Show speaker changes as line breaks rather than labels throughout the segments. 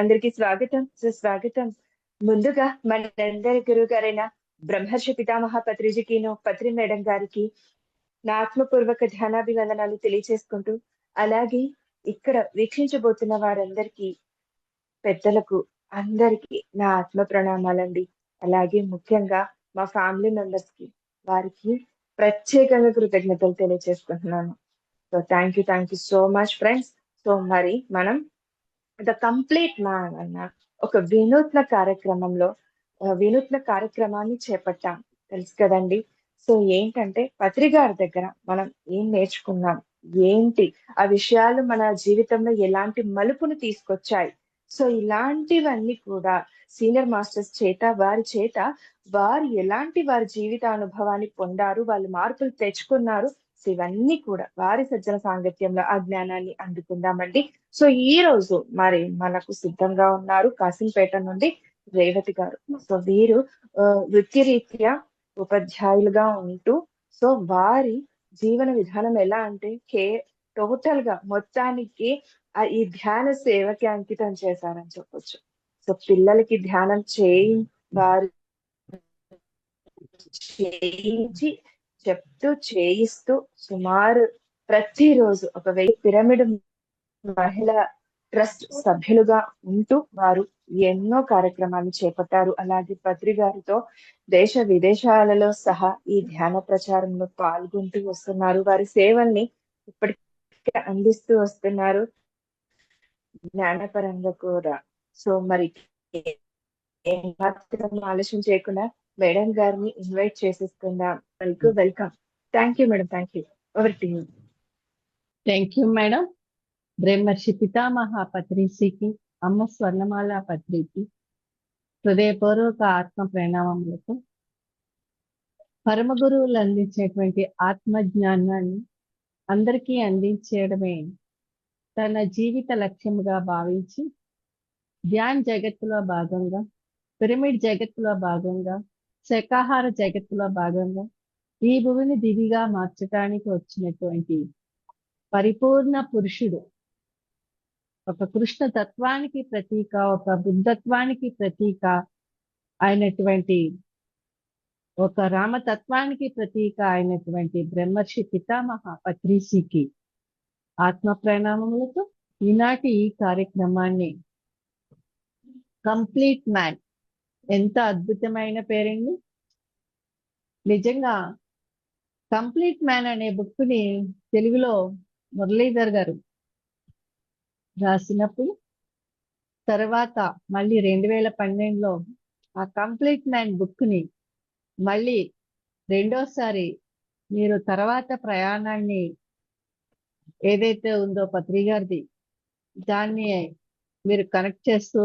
అందరికీ స్వాగతం సుస్వాగతం. ముందుగా మనందరి గురువు గారైన బ్రహ్మర్షి పితామహ పత్రిజీకిను పత్రి మేడం గారికి నా ఆత్మపూర్వక ధ్యానాభివందనాలు తెలియచేసుకుంటూ, అలాగే ఇక్కడ వీక్షించబోతున్న వారందరికీ, పెద్దలకు అందరికీ నా ఆత్మ ప్రణామాలండి. అలాగే ముఖ్యంగా మా ఫ్యామిలీ మెంబర్స్ కి, వారికి ప్రత్యేకంగా కృతజ్ఞతలు తెలియజేసుకుంటున్నాను. So thank you so much friends. So మరి మనం ద కంప్లీట్ మ్యాన్ అన్న ఒక వినూత్న కార్యక్రమాన్ని చేపట్టాం. తెలుసు కదండి. సో ఏంటంటే పత్రిగారి దగ్గర మనం ఏం నేర్చుకున్నాం, ఏంటి ఆ విషయాలు మన జీవితంలో ఎలాంటి మలుపును తీసుకొచ్చాయి. సో ఇలాంటివన్నీ కూడా సీనియర్ మాస్టర్స్ చేత వారు ఎలాంటి వారి జీవిత అనుభవాన్ని పొందారు, వాళ్ళు మార్పులు తెచ్చుకున్నారు. సో ఇవన్నీ కూడా వారి సజ్జన సాంగత్యంలో ఆ జ్ఞానాన్ని అందుకుందామండి. సో ఈ రోజు మరి మనకు సిద్ధంగా ఉన్నారు కాసింపేట నుండి రేవతి గారు. సో వీరు వృత్తిరీత్యా ఉపాధ్యాయులుగా ఉంటూ, సో వారి జీవన విధానం ఎలా అంటే టోటల్ గా మొత్తానికి ఈ ధ్యాన సేవకి అంకితం చేశారని చెప్పొచ్చు. సో పిల్లలకి ధ్యానం వారు చేయించి చేయిస్తూ సుమారు ప్రతిరోజు ఒక 1000 పిరమిడ్ మహిళా ట్రస్ట్ సభ్యులుగా ఉంటూ వారు ఎన్నో కార్యక్రమాలు చేపట్టారు. అలాగే పత్రి గారితో దేశ విదేశాలలో సహా ఈ ధ్యాన ప్రచారంలో పాల్గొంటూ వస్తున్నారు. వారి సేవల్ని ఇప్పటికే అందిస్తూ వస్తున్నారు జ్ఞానపరంగా కూడా. సో మరి ఏమాత్రం ఆలస్యం చేయకుండా మేడం గారిని ఇన్వైట్ చేసేసుకుందాం. Welcome. Thank you madam. Thank you. Over to you.
Thank you madam. బ్రహ్మర్షి పితామహ పత్రిజీకి, అమ్మ స్వర్ణమాల పత్రికి హృదయపూర్వక ఆత్మ ప్రణామములకు. పరమ గురువులు అందించేటువంటి ఆత్మ జ్ఞానాన్ని అందరికీ అందించేయడమే తన జీవిత లక్ష్యముగా భావించి, ధ్యాన్ జగత్తులో భాగంగా, పిరమిడ్ జగత్తులో భాగంగా, శాకాహార జగత్తులో భాగంగా ఈ భూమిని దివిగా మార్చడానికి వచ్చినటువంటి పరిపూర్ణ పురుషుడు, ఒక కృష్ణ తత్వానికి ప్రతీక, ఒక బుద్ధత్వానికి ప్రతీక అయినటువంటి, ఒక రామతత్వానికి ప్రతీక అయినటువంటి బ్రహ్మర్షి పితామహ పత్రిజీకి ఆత్మ ప్రణామములతో ఈనాటి ఈ కార్యక్రమాన్ని కంప్లీట్ మ్యాన్, ఎంత అద్భుతమైన పేరండి. నిజంగా కంప్లీట్ మ్యాన్ అనే బుక్ ని తెలుగులో మురళీధర్ గారు రాసినప్పుడు, తర్వాత మళ్ళీ 2012లో ఆ కంప్లీట్ మ్యాన్ బుక్ ని మళ్ళీ రెండోసారి మీరు తర్వాత ప్రయాణాన్ని ఏదైతే ఉందో పత్రి గారిది, దాన్ని మీరు కనెక్ట్ చేస్తూ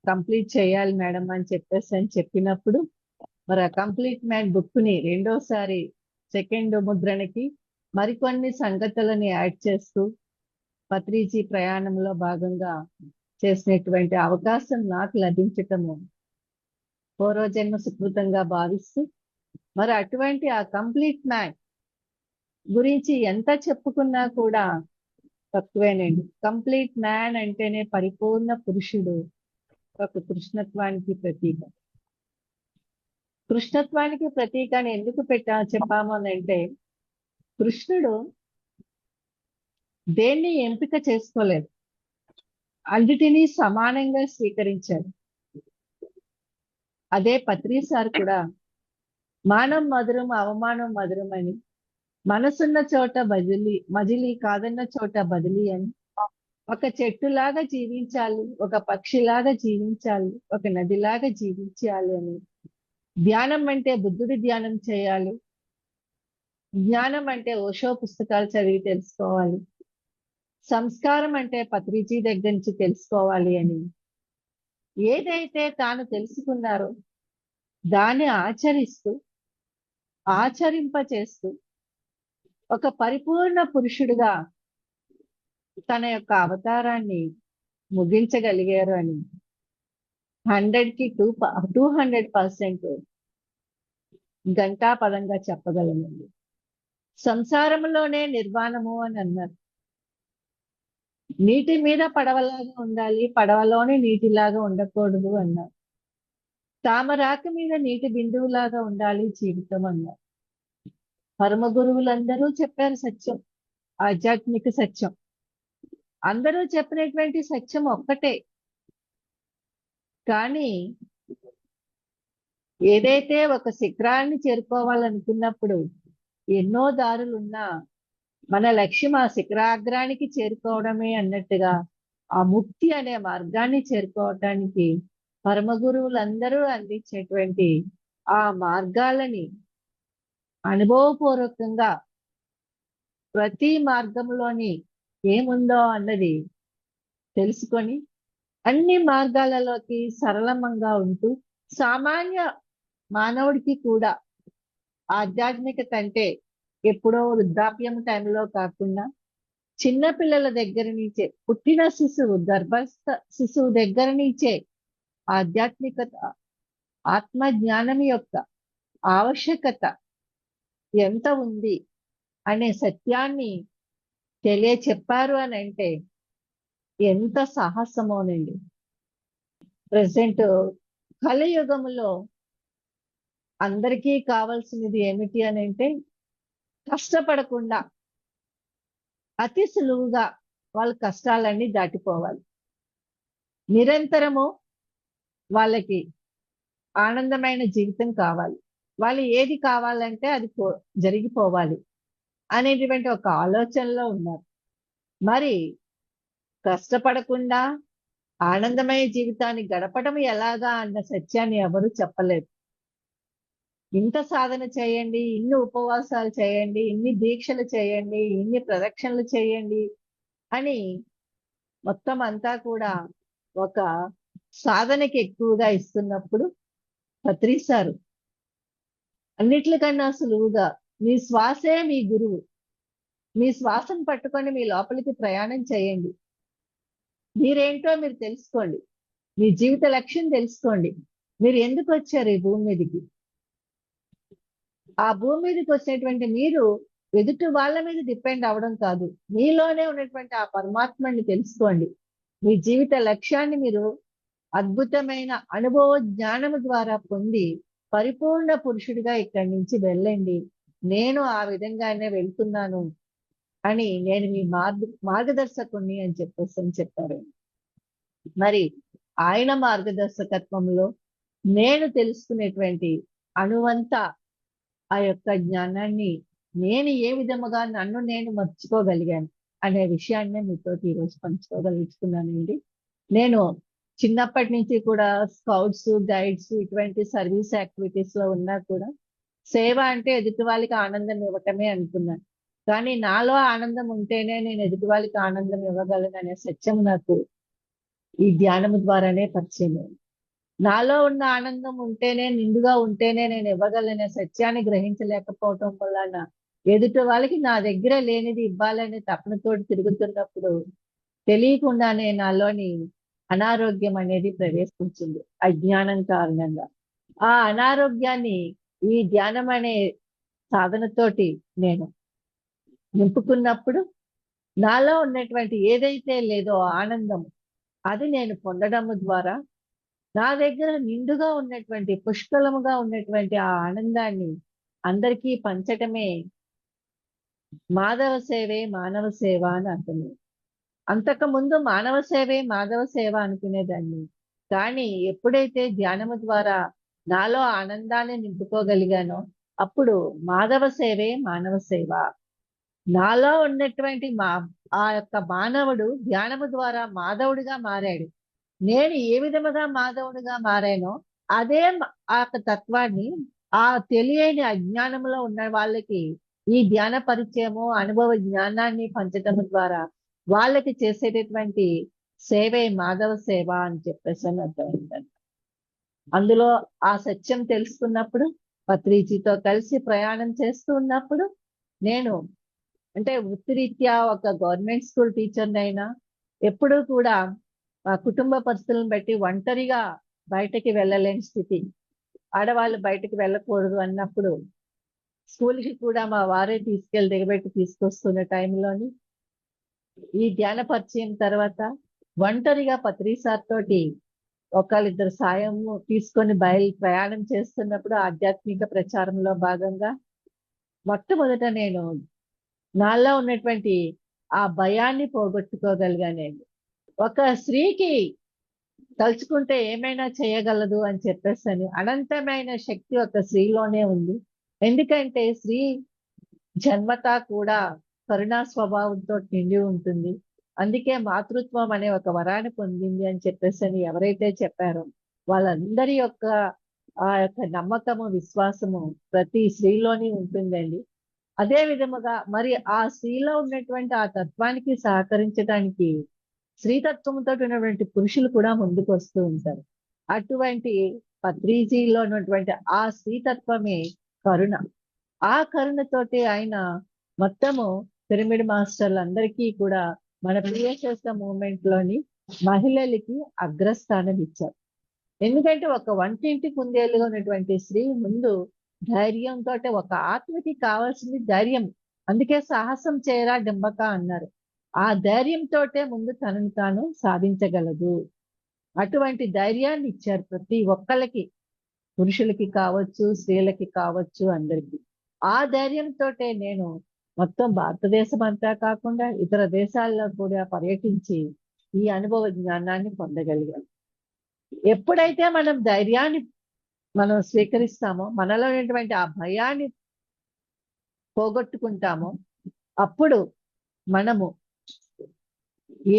కంప్లీట్ చేయాలి మేడం అని చెప్పినప్పుడు, మరి ఆ కంప్లీట్ మ్యాన్ బుక్ ని రెండోసారి సెకండ్ ముద్రణకి మరికొన్ని సంగతులని యాడ్ చేస్తూ పత్రిజీ ప్రయాణంలో భాగంగా చేసినటువంటి అవకాశం నాకు లభించటము పూర్వజన్మ సుకృతంగా భావిస్తూ, మరి అటువంటి ఆ కంప్లీట్ మ్యాన్ గురించి ఎంత చెప్పుకున్నా కూడా తక్కువేనండి. కంప్లీట్ మ్యాన్ అంటేనే పరిపూర్ణ పురుషుడు, ఒక కృష్ణత్వానికి ప్రతీక. కృష్ణత్వానికి ప్రతీక అని ఎందుకు చెప్పాము అని అంటే, కృష్ణుడు దేన్ని ఎంపిక చేసుకోలేదు, అన్నిటినీ సమానంగా స్వీకరించాడు. అదే పత్రి సార్ కూడా మానం మధురం అవమానం మధురం అని, మనసున్న చోట మజిలీ కాదన్న చోట బదిలీ అని, ఒక చెట్టులాగా జీవించాలి, ఒక పక్షిలాగా జీవించాలి, ఒక నదిలాగా జీవించాలి అని, ధ్యానం అంటే బుద్ధుడి ధ్యానం చేయాలి, జ్ఞానం అంటే ఓషో పుస్తకాలు చదివి తెలుసుకోవాలి, సంస్కారం అంటే పత్రిజీ దగ్గర నుంచి తెలుసుకోవాలి అని, ఏదైతే తాను తెలుసుకున్నారో దాన్ని ఆచరింపచేస్తూ ఒక పరిపూర్ణ పురుషుడిగా తన యొక్క అవతారాన్ని ముగించగలిగారు అని 100కి 200% ఘంటాపదంగా చెప్పగలనండి. సంసారంలోనే నిర్వాణము అని అన్నారు. నీటి మీద పడవలాగా ఉండాలి, పడవలోనే నీటిలాగా ఉండకూడదు అన్నారు. తామరాక మీద నీటి బిందువులాగా ఉండాలి జీవితం అన్నారు. పరమ గురువులందరూ చెప్పారు సత్యం, ఆధ్యాత్మిక సత్యం. అందరూ చెప్పినటువంటి సత్యం ఒక్కటే. కానీ ఏదైతే ఒక శిఖరాన్ని చేరుకోవాలనుకున్నప్పుడు ఎన్నో దారులున్నా మన లక్ష్యం ఆ శిఖరాగ్రానికి చేరుకోవడమే అన్నట్టుగా ఆ ముక్తి అనే మార్గాన్ని చేరుకోవటానికి పరమ గురువులందరూ అందించేటువంటి ఆ మార్గాలని అనుభవపూర్వకంగా ప్రతి మార్గంలోని ఏముందో అన్నది తెలుసుకొని అన్ని మార్గాలలోకి సరళంగా ఉంటూ సామాన్య మానవుడికి కూడా ఆధ్యాత్మికత అంటే ఎప్పుడో వృద్ధాప్యం టైంలో కాకుండా చిన్న పిల్లల దగ్గర నుంచే, పుట్టిన శిశువు గర్భస్థ శిశువు దగ్గర నుంచే ఆధ్యాత్మికత, ఆత్మ జ్ఞానం యొక్క ఆవశ్యకత ఎంత ఉంది అనే సత్యాన్ని తెలియచెప్పారు అని అంటే ఎంత సాహసమోనండి. ప్రజెంట్ కలియుగంలో అందరికీ కావాల్సినది ఏమిటి అని అంటే కష్టపడకుండా అతి సులువుగా వాళ్ళ కష్టాలన్నీ దాటిపోవాలి. నిరంతరము వాళ్ళకి ఆనందమైన జీవితం కావాలి. వాళ్ళు ఏది కావాలంటే అది జరిగిపోవాలి అనేటువంటి ఒక ఆలోచనలో ఉన్నారు. మరి కష్టపడకుండా ఆనందమయ జీవితాన్ని గడపడం ఎలాగా అన్న సత్యాన్ని ఎవరు చెప్పలేరు. ఇంత సాధన చేయండి, ఇన్ని ఉపవాసాలు చేయండి, ఇన్ని దీక్షలు చేయండి, ఇన్ని ప్రదక్షిణలు చేయండి అని మొత్తం అంతా కూడా ఒక సాధనకి ఎక్కువగా ఇస్తున్నప్పుడు పత్రిసారు అన్నిట్లకన్నా సులువుగా మీ శ్వాసే మీ గురువు, మీ శ్వాసను పట్టుకొని మీ లోపలికి ప్రయాణం చేయండి. మీరేంటో మీరు తెలుసుకోండి, మీ జీవిత లక్ష్యం తెలుసుకోండి. మీరు ఎందుకు వచ్చారు ఈ భూమి మీదకి? ఆ భూమి మీదకి వచ్చినటువంటి మీరు ఎదుటి వాళ్ళ మీద డిపెండ్ అవడం కాదు, మీలోనే ఉన్నటువంటి ఆ పరమాత్మని తెలుసుకోండి. మీ జీవిత లక్ష్యాన్ని మీరు అద్భుతమైన అనుభవ జ్ఞానము ద్వారా పొంది పరిపూర్ణ పురుషుడిగా ఇక్కడి నుంచి వెళ్ళండి. నేను ఆ విధంగానే వెళ్తున్నాను అని నేను మీ మార్గదర్శకుణ్ణి అని చెప్పారు. మరి ఆయన మార్గదర్శకత్వంలో నేను తెలుసుకునేటువంటి అణువంతా ఆ యొక్క జ్ఞానాన్ని నేను ఏ విధముగా నన్ను నేను మర్చిపోగలిగాను అనే విషయాన్ని మీతోటి ఈరోజు పంచుకోగలుగుతున్నానండి. నేను చిన్నప్పటి నుంచి కూడా స్కౌట్స్, గైడ్స్ ఇటువంటి సర్వీస్ యాక్టివిటీస్ లో ఉన్నా కూడా సేవ అంటే ఎదుటి వాళ్ళకి ఆనందం ఇవ్వటమే అనుకున్నాను. కానీ నాలో ఆనందం ఉంటేనే నేను ఎదుటి వాళ్ళకి ఆనందం ఇవ్వగలను అనే సత్యం నాకు ఈ ధ్యానము ద్వారానే పరిచయం. నాలో ఉన్న ఆనందం ఉంటేనే, నిండుగా ఉంటేనే నేను ఇవ్వగలనే సత్యాన్ని గ్రహించలేకపోవటం వలన ఎదుటి వాళ్ళకి నా దగ్గర లేనిది ఇవ్వాలనే తపనతోటి తిరుగుతున్నప్పుడు తెలియకుండానే నాలోని అనారోగ్యం అనేది ప్రవేశించింది అజ్ఞానం కారణంగా. ఆ అనారోగ్యాన్ని ఈ ధ్యానం అనే సాధనతోటి నేను నింపుకున్నప్పుడు నాలో ఉన్నటువంటి ఏదైతే లేదో ఆనందం అది నేను పొందడం ద్వారా నా దగ్గర నిండుగా ఉన్నటువంటి పుష్కలముగా ఉన్నటువంటి ఆ ఆనందాన్ని అందరికీ పంచటమే మాధవ సేవే మానవ సేవ అని అంటున్నాను. అంతకు ముందు మానవ సేవే మాధవ సేవ అనుకునేదాన్ని. కానీ ఎప్పుడైతే ధ్యానము ద్వారా నాలో ఆనందాన్ని నింపుకోగలిగానో అప్పుడు మాధవ సేవే మానవ సేవ. నాలో ఉన్నటువంటి ఆ యొక్క మానవుడు ధ్యానము ద్వారా మాధవుడిగా మారాడు. నేను ఏ విధముగా మాధవుడిగా మారానో అదే ఆ యొక్క తత్వాన్ని ఆ తెలియని అజ్ఞానంలో ఉన్న వాళ్ళకి ఈ ధ్యాన పరిచయము, అనుభవ జ్ఞానాన్ని పంచటం ద్వారా వాళ్ళకి చేసేటటువంటి సేవే మాధవ సేవ అని చెప్పేసి అని అర్థమైందండి. అందులో ఆ సత్యం తెలుసుకున్నప్పుడు పత్రిజీతో కలిసి ప్రయాణం చేస్తూ ఉన్నప్పుడు నేను అంటే వృత్తిరీత్యా ఒక గవర్నమెంట్ స్కూల్ టీచర్ని అయినా ఎప్పుడూ కూడా కుటుంబ పరిస్థితులను బట్టి ఒంటరిగా బయటకి వెళ్ళలేని స్థితి. ఆడవాళ్ళు బయటకు వెళ్ళకూడదు అన్నప్పుడు స్కూల్కి కూడా మా వారే తీసుకెళ్లి దిగబెట్టి తీసుకొస్తున్న టైంలోని ఈ ధ్యాన పరిచయం తర్వాత ఒంటరిగా పత్రిసార్ తోటి ఒకళ్ళిద్దరు సాయం తీసుకొని ప్రయాణం చేస్తున్నప్పుడు ఆధ్యాత్మిక ప్రచారంలో భాగంగా మొట్టమొదట నేను నాలో ఉన్నటువంటి ఆ భయాన్ని పోగొట్టుకోగలిగానండి. ఒక స్త్రీకి తలుచుకుంటే ఏమైనా చేయగలదు అని చెప్పేసి అనంతమైన శక్తి ఒక స్త్రీలోనే ఉంది. ఎందుకంటే స్త్రీ జన్మతా కూడా కరుణా స్వభావంతో నిండి ఉంటుంది. అందుకే మాతృత్వం అనే ఒక వరాన్ని పొందింది అని చెప్పేసి ఎవరైతే చెప్పారో వాళ్ళందరి యొక్క ఆ యొక్క నమ్మకము, విశ్వాసము ప్రతి స్త్రీలోని ఉంటుందండి. అదే విధముగా మరి ఆ స్త్రీలో ఉన్నటువంటి ఆ తత్వానికి సహకరించడానికి స్త్రీతత్వంతో ఉన్నటువంటి పురుషులు కూడా ముందుకు వస్తూ ఉంటారు. అటువంటి పత్రిజీలో ఉన్నటువంటి ఆ స్త్రీతత్వమే కరుణ. ఆ కరుణతోటి ఆయన మొత్తము పిరమిడ్ మాస్టర్లందరికీ కూడా మన ప్రియశస్త మూవ్మెంట్ లోని మహిళలకి అగ్రస్థానం ఇచ్చారు. ఎందుకంటే ఒక వంటింటి కుందేలుగా ఉన్నటువంటి స్త్రీ ముందు ధైర్యంతో, ఒక ఆత్మకి కావాల్సింది ధైర్యం. అందుకే సాహసం చేయరా డింబక అన్నారు. ఆ ధైర్యంతో ముందు తనను తాను సాధించగలదు. అటువంటి ధైర్యాన్ని ఇచ్చారు ప్రతి ఒక్కళ్ళకి, పురుషులకి కావచ్చు, స్త్రీలకి కావచ్చు, అందరికీ. ఆ ధైర్యంతో నేను మొత్తం భారతదేశం అంతా కాకుండా ఇతర దేశాల్లో కూడా పర్యటించి ఈ అనుభవ జ్ఞానాన్ని పొందగలిగాం. ఎప్పుడైతే మనం ధైర్యాన్ని మనం స్వీకరిస్తామో, మనలో ఉన్నటువంటి ఆ భయాన్ని పోగొట్టుకుంటామో, అప్పుడు మనము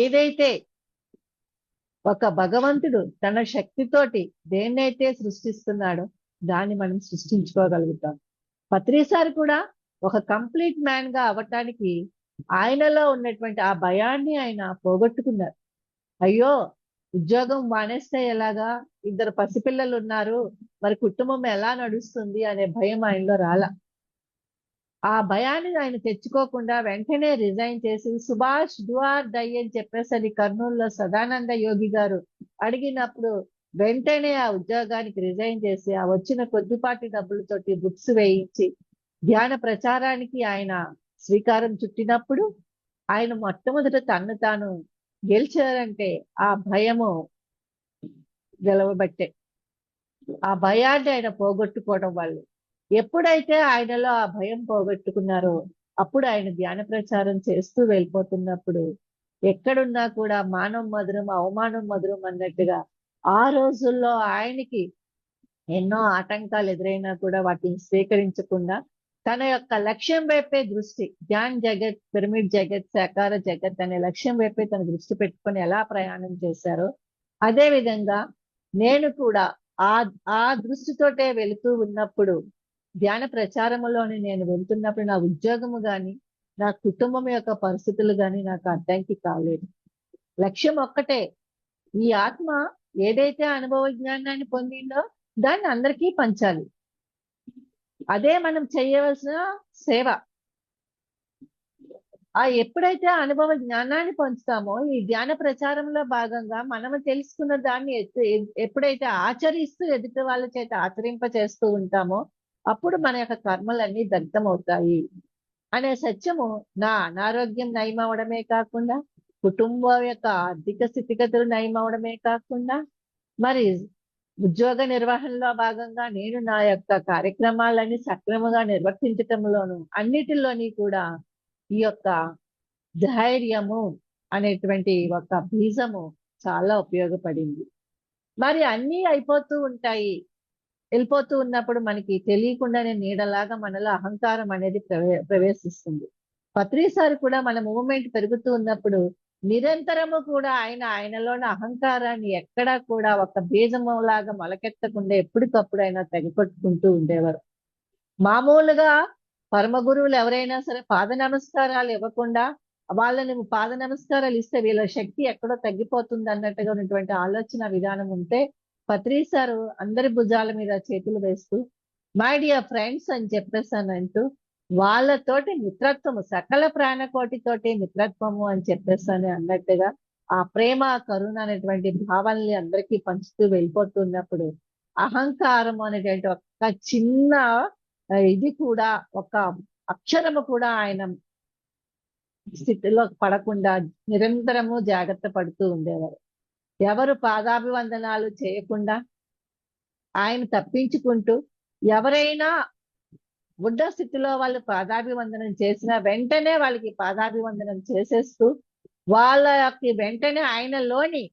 ఏదైతే ఒక భగవంతుడు తన శక్తితోటి దేన్నైతే సృష్టిస్తున్నాడో దాన్ని మనం సృష్టించుకోగలుగుతాం. పత్రిసారి కూడా ఒక కంప్లీట్ మ్యాన్ గా అవ్వటానికి ఆయనలో ఉన్నటువంటి ఆ భయాన్ని ఆయన పోగొట్టుకున్నారు. అయ్యో, ఉద్యోగం మానేస్తే ఎలాగా, ఇద్దరు పసిపిల్లలు ఉన్నారు, మరి కుటుంబం ఎలా నడుస్తుంది అనే భయం ఆయనలో రాలా. ఆ భయాన్ని ఆయన తెచ్చుకోకుండా వెంటనే రిజైన్ చేసి సుభాష్ డూ ఆర్ డై అని చెప్పేసి కర్నూలులో సదానంద యోగి గారు అడిగినప్పుడు వెంటనే ఆ ఉద్యోగానికి రిజైన్ చేసి ఆ వచ్చిన కొద్దిపాటి డబ్బులతోటి బుక్స్ వేయించి ధ్యాన ప్రచారానికి ఆయన శ్రీకారం చుట్టినప్పుడు ఆయన మొట్టమొదట తన్ను తాను గెలిచారంటే ఆ భయము గెలవబట్టే. ఆ భయాన్ని ఆయన పోగొట్టుకోవడం వల్ల, ఎప్పుడైతే ఆయనలో ఆ భయం పోగొట్టుకున్నారో అప్పుడు ఆయన ధ్యాన ప్రచారం చేస్తూ వెళ్ళిపోతున్నప్పుడు ఎక్కడున్నా కూడా మానవ మధురం అవమానం మధురం అన్నట్టుగా ఆ రోజుల్లో ఆయనకి ఎన్నో ఆటంకాలు ఎదురైనా కూడా వాటిని స్వీకరించకుండా తన యొక్క లక్ష్యం వైపే దృష్టి, ధ్యాన్ జగత్, పిరమిడ్ జగత్, సాకార జగత్ అనే లక్ష్యం వైపే తన దృష్టి పెట్టుకొని ఎలా ప్రయాణం చేశారో అదే విధంగా నేను కూడా ఆ ఆ దృష్టితోటే వెళుతూ ఉన్నప్పుడు ధ్యాన ప్రచారంలోని నేను వెళ్తున్నప్పుడు నా ఉద్యోగము గాని నా కుటుంబం యొక్క పరిస్థితులు గాని నాకు అడ్డంకి కాలేదు. లక్ష్యం ఒక్కటే, ఈ ఆత్మ ఏదైతే అనుభవ జ్ఞానాన్ని పొందిందో దాన్ని అందరికీ పంచాలి. అదే మనం చేయవలసిన సేవ. ఆ ఎప్పుడైతే అనుభవ జ్ఞానాన్ని పంచుతామో ఈ ధ్యాన ప్రచారంలో భాగంగా మనము తెలుసుకున్న దాన్ని ఎప్పుడైతే ఆచరిస్తూ ఎదుటి వాళ్ళ చేత ఆచరింప చేస్తూ ఉంటామో అప్పుడు మన యొక్క కర్మలన్నీ దగ్ధమవుతాయి అనే సత్యము నా అనారోగ్యం నయమవడమే కాకుండా, కుటుంబం యొక్క ఆర్థిక స్థితిగతులు నయమవడమే కాకుండా, మరి ఉద్యోగ నిర్వహణలో భాగంగా నేను నా యొక్క కార్యక్రమాలన్నీ సక్రమంగా నిర్వర్తించటంలోను అన్నిటిలోని కూడా ఈ యొక్క ధైర్యము అనేటువంటి ఒక బీజము చాలా ఉపయోగపడింది. మరి అన్నీ అయిపోతూ ఉంటాయి. వెళ్ళిపోతూ ఉన్నప్పుడు మనకి తెలియకుండానే నీడలాగా మనలో అహంకారం అనేది ప్రవేశిస్తుంది. పత్రిసారి కూడా మన మూవ్మెంట్ పెరుగుతూ ఉన్నప్పుడు నిరంతరము కూడా ఆయనలోని అహంకారాన్ని ఎక్కడా కూడా ఒక బీజము లాగా మొలకెత్తకుండా ఎప్పటికప్పుడు ఆయన తెగకొట్టుకుంటూ ఉండేవారు. మామూలుగా పరమ గురువులు ఎవరైనా సరే పాద నమస్కారాలు ఇవ్వకుండా వాళ్ళని పాద నమస్కారాలు ఇస్తే వీళ్ళ శక్తి ఎక్కడో తగ్గిపోతుంది అన్నట్టుగా ఉన్నటువంటి ఆలోచన విధానం ఉంటే పత్రిసారు అందరి భుజాల మీద చేతులు వేస్తూ మై డియర్ ఫ్రెండ్స్ అని చెప్పేసాను అంటూ వాళ్ళతోటి మిత్రత్వము, సకల ప్రాణకోటితోటి మిత్రత్వము అని చెప్పేసాను అన్నట్టుగా ఆ ప్రేమ కరుణ అనేటువంటి భావాల్ని అందరికీ పంచుతూ వెళ్ళిపోతున్నప్పుడు అహంకారం అనేటువంటి ఒక చిన్న ఇది కూడా, ఒక అక్షరము కూడా ఆయన స్థితిలో పడకుండా నిరంతరము జాగ్రత్త పడుతూ ఉండేవారు. ఎవరు పాదాభివందనాలు చేయకుండా ఆయన తప్పించుకుంటూ, ఎవరైనా బుద్ధ స్థితిలో వాళ్ళు పాదాభివందనం చేసిన వెంటనే వాళ్ళకి పాదాభివందనం చేసేస్తూ వాళ్ళకి వెంటనే ఆయనలోని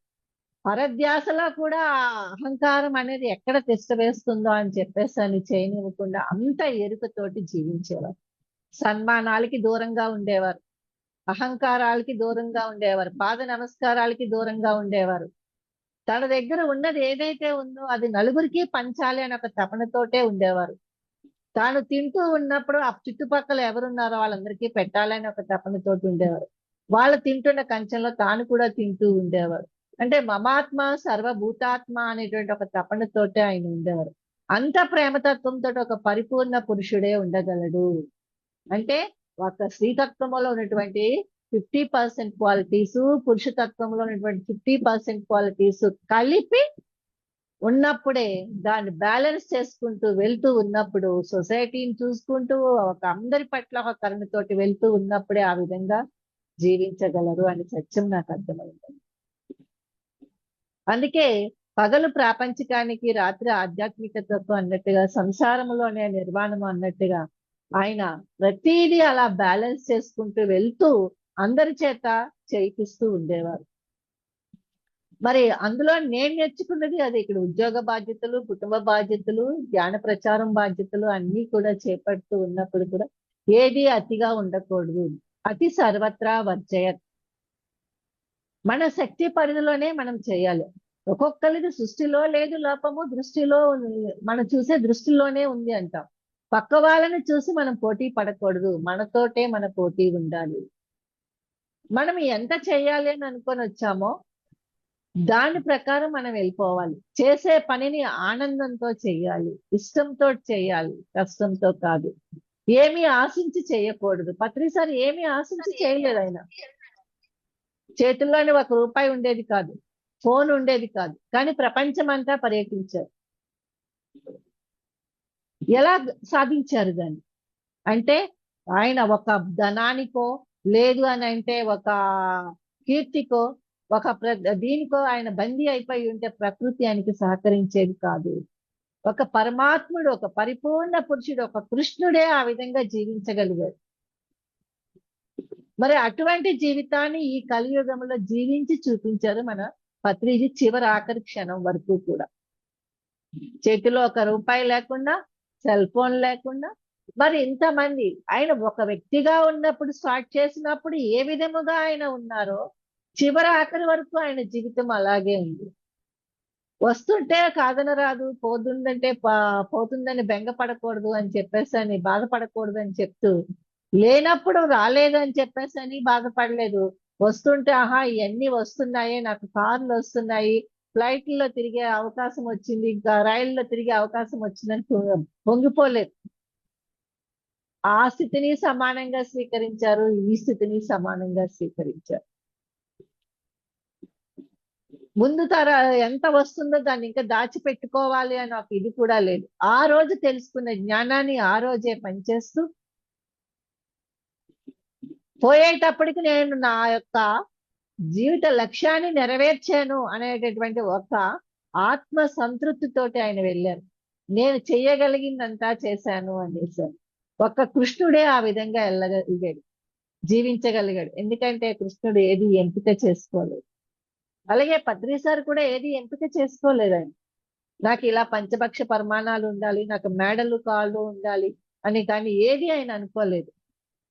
పరధ్యాసలో కూడా ఆ అహంకారం అనేది ఎక్కడ తిష్టవేస్తుందో అని చెప్పేసి అని చేయనివ్వకుండా అంత ఎరుకతోటి జీవించేవారు. సన్మానాలకి దూరంగా ఉండేవారు, అహంకారాలకి దూరంగా ఉండేవారు, పాద నమస్కారాలకి దూరంగా ఉండేవారు. తన దగ్గర ఉన్నది ఏదైతే ఉందో అది నలుగురికి పంచాలి అని ఒక తపనతోటే ఉండేవారు. తాను తింటూ ఉన్నప్పుడు ఆ చుట్టుపక్కల ఎవరున్నారో వాళ్ళందరికీ పెట్టాలని ఒక తపనతోటి ఉండేవారు. వాళ్ళు తింటున్న కంచంలో తాను కూడా తింటూ ఉండేవారు. అంటే మమాత్మ సర్వభూతాత్మ అనేటువంటి ఒక తపనతోటే ఆయన ఉండేవారు. అంత ప్రేమతత్వంతో ఒక పరిపూర్ణ పురుషుడే ఉండగలడు. అంటే ఒక స్త్రీతత్వంలో ఉన్నటువంటి 50% క్వాలిటీస్, పురుషతత్వంలో ఉన్నటువంటి 50% క్వాలిటీస్ కలిపి ఉన్నప్పుడే, దాన్ని బ్యాలెన్స్ చేసుకుంటూ వెళ్తూ ఉన్నప్పుడు, సొసైటీని చూసుకుంటూ ఒక అందరి పట్ల ఒక కరుణతోటి వెళ్తూ ఉన్నప్పుడే ఆ విధంగా జీవించగలరు అని సత్యం నాకు అర్థమైంది. అందుకే పగలు ప్రాపంచికానికి, రాత్రి ఆధ్యాత్మికతకు అన్నట్టుగా, సంసారంలోనే నిర్వాణము అన్నట్టుగా ఆయన ప్రతిదీ అలా బ్యాలెన్స్ చేసుకుంటూ వెళ్తూ అందరి చేత చేయిస్తూ ఉండేవారు. మరి అందులో నేను నేర్చుకున్నది అది. ఇక్కడ ఉద్యోగ బాధ్యతలు, కుటుంబ బాధ్యతలు, జ్ఞాన ప్రచారం బాధ్యతలు అన్ని కూడా చేపడుతూ ఉన్నప్పుడు కూడా ఏది అతిగా ఉండకూడదు. అతి సర్వత్రా వర్జయత్. మన శక్తి పరిధిలోనే మనం చేయాలి. ఒక్కొక్కరిది సృష్టిలో లేదు లోపము, దృష్టిలో మనం చూసే దృష్టిలోనే ఉంది అంటాం. పక్క వాళ్ళని చూసి మనం పోటీ పడకూడదు, మనతోటే మన పోటీ ఉండాలి. మనం ఎంత చేయాలి అని అనుకొని వచ్చామో దాని ప్రకారం మనం వెళ్ళిపోవాలి. చేసే పనిని ఆనందంతో చేయాలి, ఇష్టంతో చేయాలి, కష్టంతో కాదు. ఏమీ ఆశించి చేయకూడదు. పత్రిసారి ఏమీ ఆశించి చేయలేదు ఆయన. చేతుల్లోనే ₹1 ఉండేది కాదు, ఫోన్ ఉండేది కాదు, కానీ ప్రపంచం అంతా పర్యటించారు. ఎలా సాధించారు దాన్ని అంటే, ఆయన ఒక ధనానికో లేదు అని అంటే ఒక కీర్తికో ఒక దీనికో ఆయన బందీ అయిపోయి ఉంటే ప్రకృతి ఆయనకి సహకరించేది కాదు. ఒక పరమాత్ముడు, ఒక పరిపూర్ణ పురుషుడు, ఒక కృష్ణుడే ఆ విధంగా జీవించగలిగాడు. మరి అటువంటి జీవితాన్ని ఈ కలియుగంలో జీవించి చూపించారు మన పత్రిజీ చివరి ఆఖరి క్షణం వరకు కూడా. చేతిలో ₹1 లేకుండా, సెల్ ఫోన్ లేకుండా, మరి ఇంతమంది ఆయన ఒక వ్యక్తిగా ఉన్నప్పుడు స్టార్ట్ చేసినప్పుడు ఏ విధముగా ఆయన ఉన్నారో చివరి ఆఖరి వరకు ఆయన జీవితం అలాగే ఉంది. వస్తుంటే కాదనరాదు, పోతుందంటే పోతుందని బెంగపడకూడదు అని చెప్పేసి అని బాధపడకూడదు అని చెప్తూ, లేనప్పుడు రాలేదు అని చెప్పేసి అని బాధపడలేదు. వస్తుంటే ఆహా ఇవన్నీ వస్తున్నాయి, నాకు కార్లు వస్తున్నాయి, ఫ్లైట్లో తిరిగే అవకాశం వచ్చింది, ఇంకా రైల్లో తిరిగే అవకాశం వచ్చిందని పొంగిపోలేదు. ఆ స్థితిని సమానంగా స్వీకరించారు, ఈ స్థితిని సమానంగా స్వీకరించారు. ముందు ఎంత వస్తుందో దాన్ని ఇంకా దాచిపెట్టుకోవాలి అని ఒక ఇది కూడా లేదు. ఆ రోజు తెలుసుకున్న జ్ఞానాన్ని ఆ రోజే పనిచేస్తూ, పోయేటప్పటికి నేను నా యొక్క జీవిత లక్ష్యాన్ని నెరవేర్చాను అనేటటువంటి ఒక ఆత్మ సంతృప్తితోటి ఆయన వెళ్ళారు. నేను చెయ్యగలిగిందంతా చేశాను అనేసారు. ఒక్క కృష్ణుడే ఆ విధంగా వెళ్ళగలిగాడు, జీవించగలిగాడు. ఎందుకంటే కృష్ణుడు ఏది ఎంపిక చేసుకోలేదు. అలాగే పత్రిసారి కూడా ఏది ఎంపిక చేసుకోలేదు ఆయన. నాకు ఇలా పంచభక్ష పరిమాణాలు ఉండాలి, నాకు మేడలు కాళ్ళు ఉండాలి అని కానీ ఏది ఆయన అనుకోలేదు.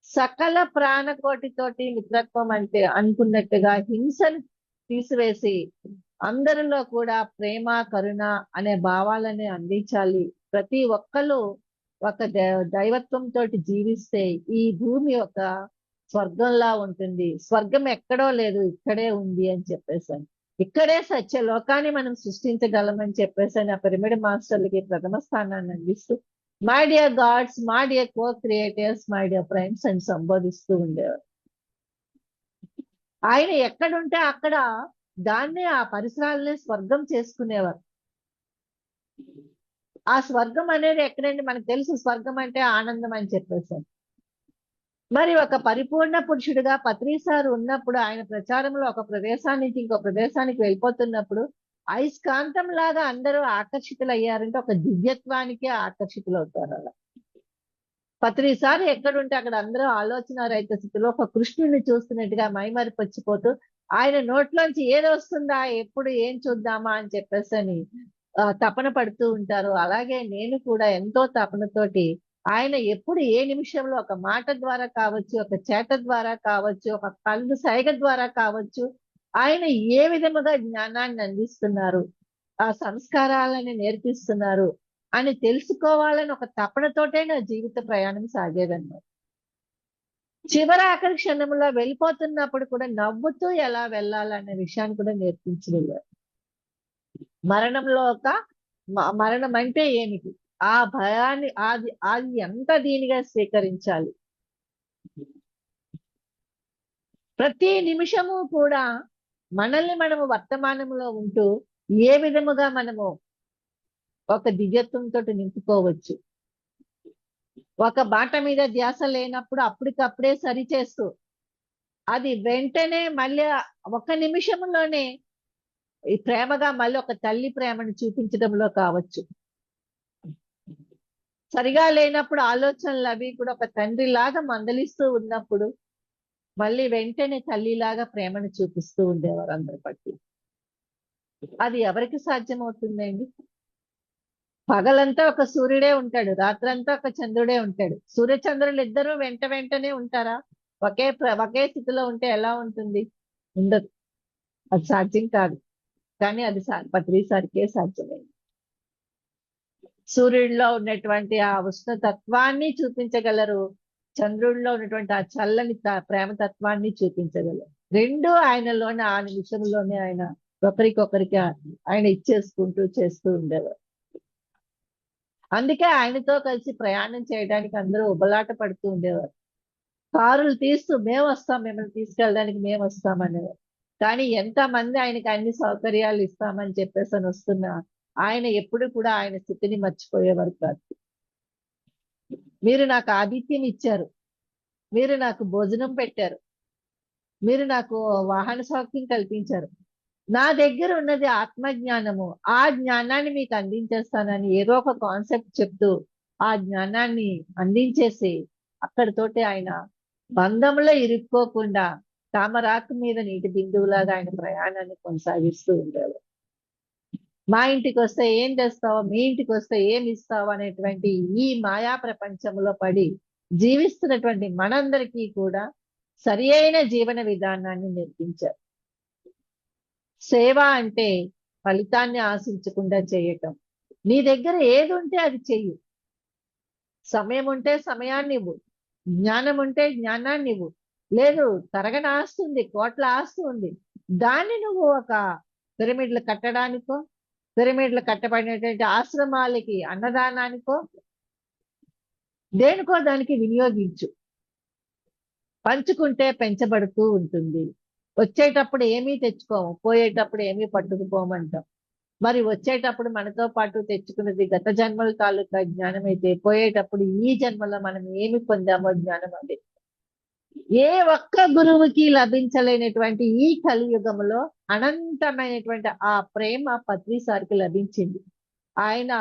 సకల ప్రాణకోటితోటి మిత్రత్వం అంటే అనుకున్నట్టుగా హింసను తీసివేసి అందరిలో కూడా ప్రేమ, కరుణ అనే భావాలని అందించాలి. ప్రతి ఒక్కరు ఒక దైవత్వంతో జీవిస్తే ఈ భూమి ఒక స్వర్గంలా ఉంటుంది. స్వర్గం ఎక్కడో లేదు, ఇక్కడే ఉంది అని చెప్పేసాను. ఇక్కడే సత్య లోకాన్ని మనం సృష్టించగలమని చెప్పేసాను. ఆ పిరమిడ్ మాస్టర్లకి ప్రథమ స్థానాన్ని అందిస్తూ my dear God's, my dear co creators, my dear friends అని సంబోధిస్తూ ఉండేవారు. ఆయన ఎక్కడుంటే అక్కడ దాన్నే ఆ పరిసరాలనే స్వర్గం చేసుకునేవారు. ఆ స్వర్గం అనేది ఎక్కడండి మనకు తెలుసు, స్వర్గం అంటే ఆనందం అని చెప్పేసాను. మరి ఒక పరిపూర్ణ పురుషుడిగా పత్రిసారు ఉన్నప్పుడు ఆయన ప్రచారంలో ఒక ప్రదేశాన్ని నుంచి ఇంకో ప్రదేశానికి వెళ్ళిపోతున్నప్పుడు అయస్కాంతం లాగా అందరూ ఆకర్షితులయ్యారంటే ఒక దివ్యత్వానికే ఆకర్షితులవుతారు అలా. పత్రిసారి ఎక్కడుంటే అక్కడ అందరూ ఆలోచన రహిత స్థితిలో ఒక కృష్ణుడిని చూస్తున్నట్టుగా మైమరిపి వచ్చిపోతూ ఆయన నోట్లోంచి ఏది వస్తుందా, ఎప్పుడు ఏం చూద్దామా అని చెప్పేసి అని తపన పడుతూ ఉంటారు. అలాగే నేను కూడా ఎంతో తపనతోటి ఆయన ఎప్పుడు ఏ నిమిషంలో ఒక మాట ద్వారా కావచ్చు, ఒక చేత ద్వారా కావచ్చు, ఒక కళ్ళు సైగ ద్వారా కావచ్చు, ఆయన ఏ విధముగా జ్ఞానాన్ని అందిస్తున్నారు, ఆ సంస్కారాలని నేర్పిస్తున్నారు అని తెలుసుకోవాలని ఒక తపనతోటే నా జీవిత ప్రయాణం సాగేదన్నమాట. చివరి ఆఖరి క్షణంలో వెళ్ళిపోతున్నప్పుడు కూడా నవ్వుతూ ఎలా వెళ్ళాలనే విషయాన్ని కూడా నేర్పించి వెళ్ళారు. మరణంలో ఒక మరణం అంటే ఏమిటి, ఆ భయాన్ని అది ఎంత దీనిగా స్వీకరించాలి. ప్రతి నిమిషము కూడా మనల్ని మనము వర్తమానంలో ఉంటూ ఏ విధముగా మనము ఒక దివ్యత్వంతో నింపుకోవచ్చు. ఒక బాట మీద ధ్యాస లేనప్పుడు అప్పటికప్పుడే సరిచేస్తూ అది వెంటనే మళ్ళీ ఒక నిమిషంలోనే ఈ ప్రేమగా మళ్ళీ ఒక తల్లి ప్రేమను చూపించడంలో కావచ్చు. సరిగా లేనప్పుడు ఆలోచనలు అవి కూడా ఒక తండ్రిలాగా మందలిస్తూ ఉన్నప్పుడు మళ్ళీ వెంటనే తల్లిలాగా ప్రేమను చూపిస్తూ ఉండేవారు అందరి పట్టి. అది ఎవరికి సాధ్యమవుతుందండి? పగలంతా ఒక సూర్యుడే ఉంటాడు, రాత్రంతా ఒక చంద్రుడే ఉంటాడు. సూర్యచంద్రులు ఇద్దరు వెంటనే ఉంటారా? ఒకే స్థితిలో ఉంటే ఎలా ఉంటుంది? ఉండదు. అది సాధ్యం కాదు. కానీ అది పత్రిసారికే సాధ్యమైంది. సూర్యుడిలో ఉన్నటువంటి ఆ ఉష్ణతత్వాన్ని చూపించగలరు, చంద్రుడిలో ఉన్నటువంటి ఆ చల్లని ప్రేమతత్వాన్ని చూపించగలరు. రెండు ఆయనలోనే ఆ నిమిషంలోనే ఆయన ఒకరికొకరికి ఆయన ఇచ్చేసుకుంటూ చేస్తూ ఉండేవారు. అందుకే ఆయనతో కలిసి ప్రయాణం చేయడానికి అందరూ ఉబలాట పడుతూ ఉండేవారు. కారులు తీస్తూ మేము వస్తాం, మిమ్మల్ని తీసుకెళ్ళడానికి మేము వస్తామనేవారు. కానీ ఎంతమంది ఆయనకి అన్ని సౌకర్యాలు ఇస్తామని చెప్పేసి అని వస్తున్నా ఆయన ఎప్పుడు కూడా ఆయన స్థితిని మర్చిపోయేవారు కాదు. మీరు నాకు ఆతిథ్యం ఇచ్చారు, మీరు నాకు భోజనం పెట్టారు, మీరు నాకు వాహన సౌఖ్యం కల్పించారు, నా దగ్గర ఉన్నది ఆత్మజ్ఞానము, ఆ జ్ఞానాన్ని మీకు అందించేస్తానని ఏదో ఒక కాన్సెప్ట్ చెప్తూ ఆ జ్ఞానాన్ని అందించేసి అక్కడితోటి ఆయన బంధంలో ఇరుక్కోకుండా తామరాకు మీద నీటి బిందువులాగా ఆయన ప్రయాణాన్ని కొనసాగిస్తూ ఉండేవారు. మా ఇంటికి వస్తే ఏం తెస్తావో, మీ ఇంటికి వస్తే ఏమి ఇస్తావు అనేటువంటి ఈ మాయా ప్రపంచంలో పడి జీవిస్తున్నటువంటి మనందరికీ కూడా సరి అయిన జీవన విధానాన్ని నేర్పించారు. సేవ అంటే ఫలితాన్ని ఆశించకుండా చేయటం. నీ దగ్గర ఏది ఉంటే అది చెయ్యి. సమయం ఉంటే సమయాన్ని ఇవ్వు, జ్ఞానం ఉంటే జ్ఞానాన్ని ఇవ్వు. లేదు తరగని ఆస్తి ఉంది, కోట్ల ఆస్తి ఉంది, దాన్ని నువ్వు ఒక పిరమిడ్లు కట్టడానికో, పిరమిడ్లు కట్టబడినటువంటి ఆశ్రమాలకి అన్నదానానికో దేనికో దానికి వినియోగించు. పంచుకుంటే పెంచబడుతూ ఉంటుంది. వచ్చేటప్పుడు ఏమీ తెచ్చుకోము, పోయేటప్పుడు ఏమీ పట్టుకుపోమంటాం. మరి వచ్చేటప్పుడు మనతో పాటు తెచ్చుకున్నది గత జన్మల తాలూకా జ్ఞానం అయితే, పోయేటప్పుడు ఈ జన్మలో మనం ఏమి పొందామో జ్ఞానం అది. ఏ ఒక్క గురువుకి లభించలేనటువంటి ఈ కలియుగంలో అనంతమైనటువంటి ఆ ప్రేమ పత్రిసారికి లభించింది. ఆయన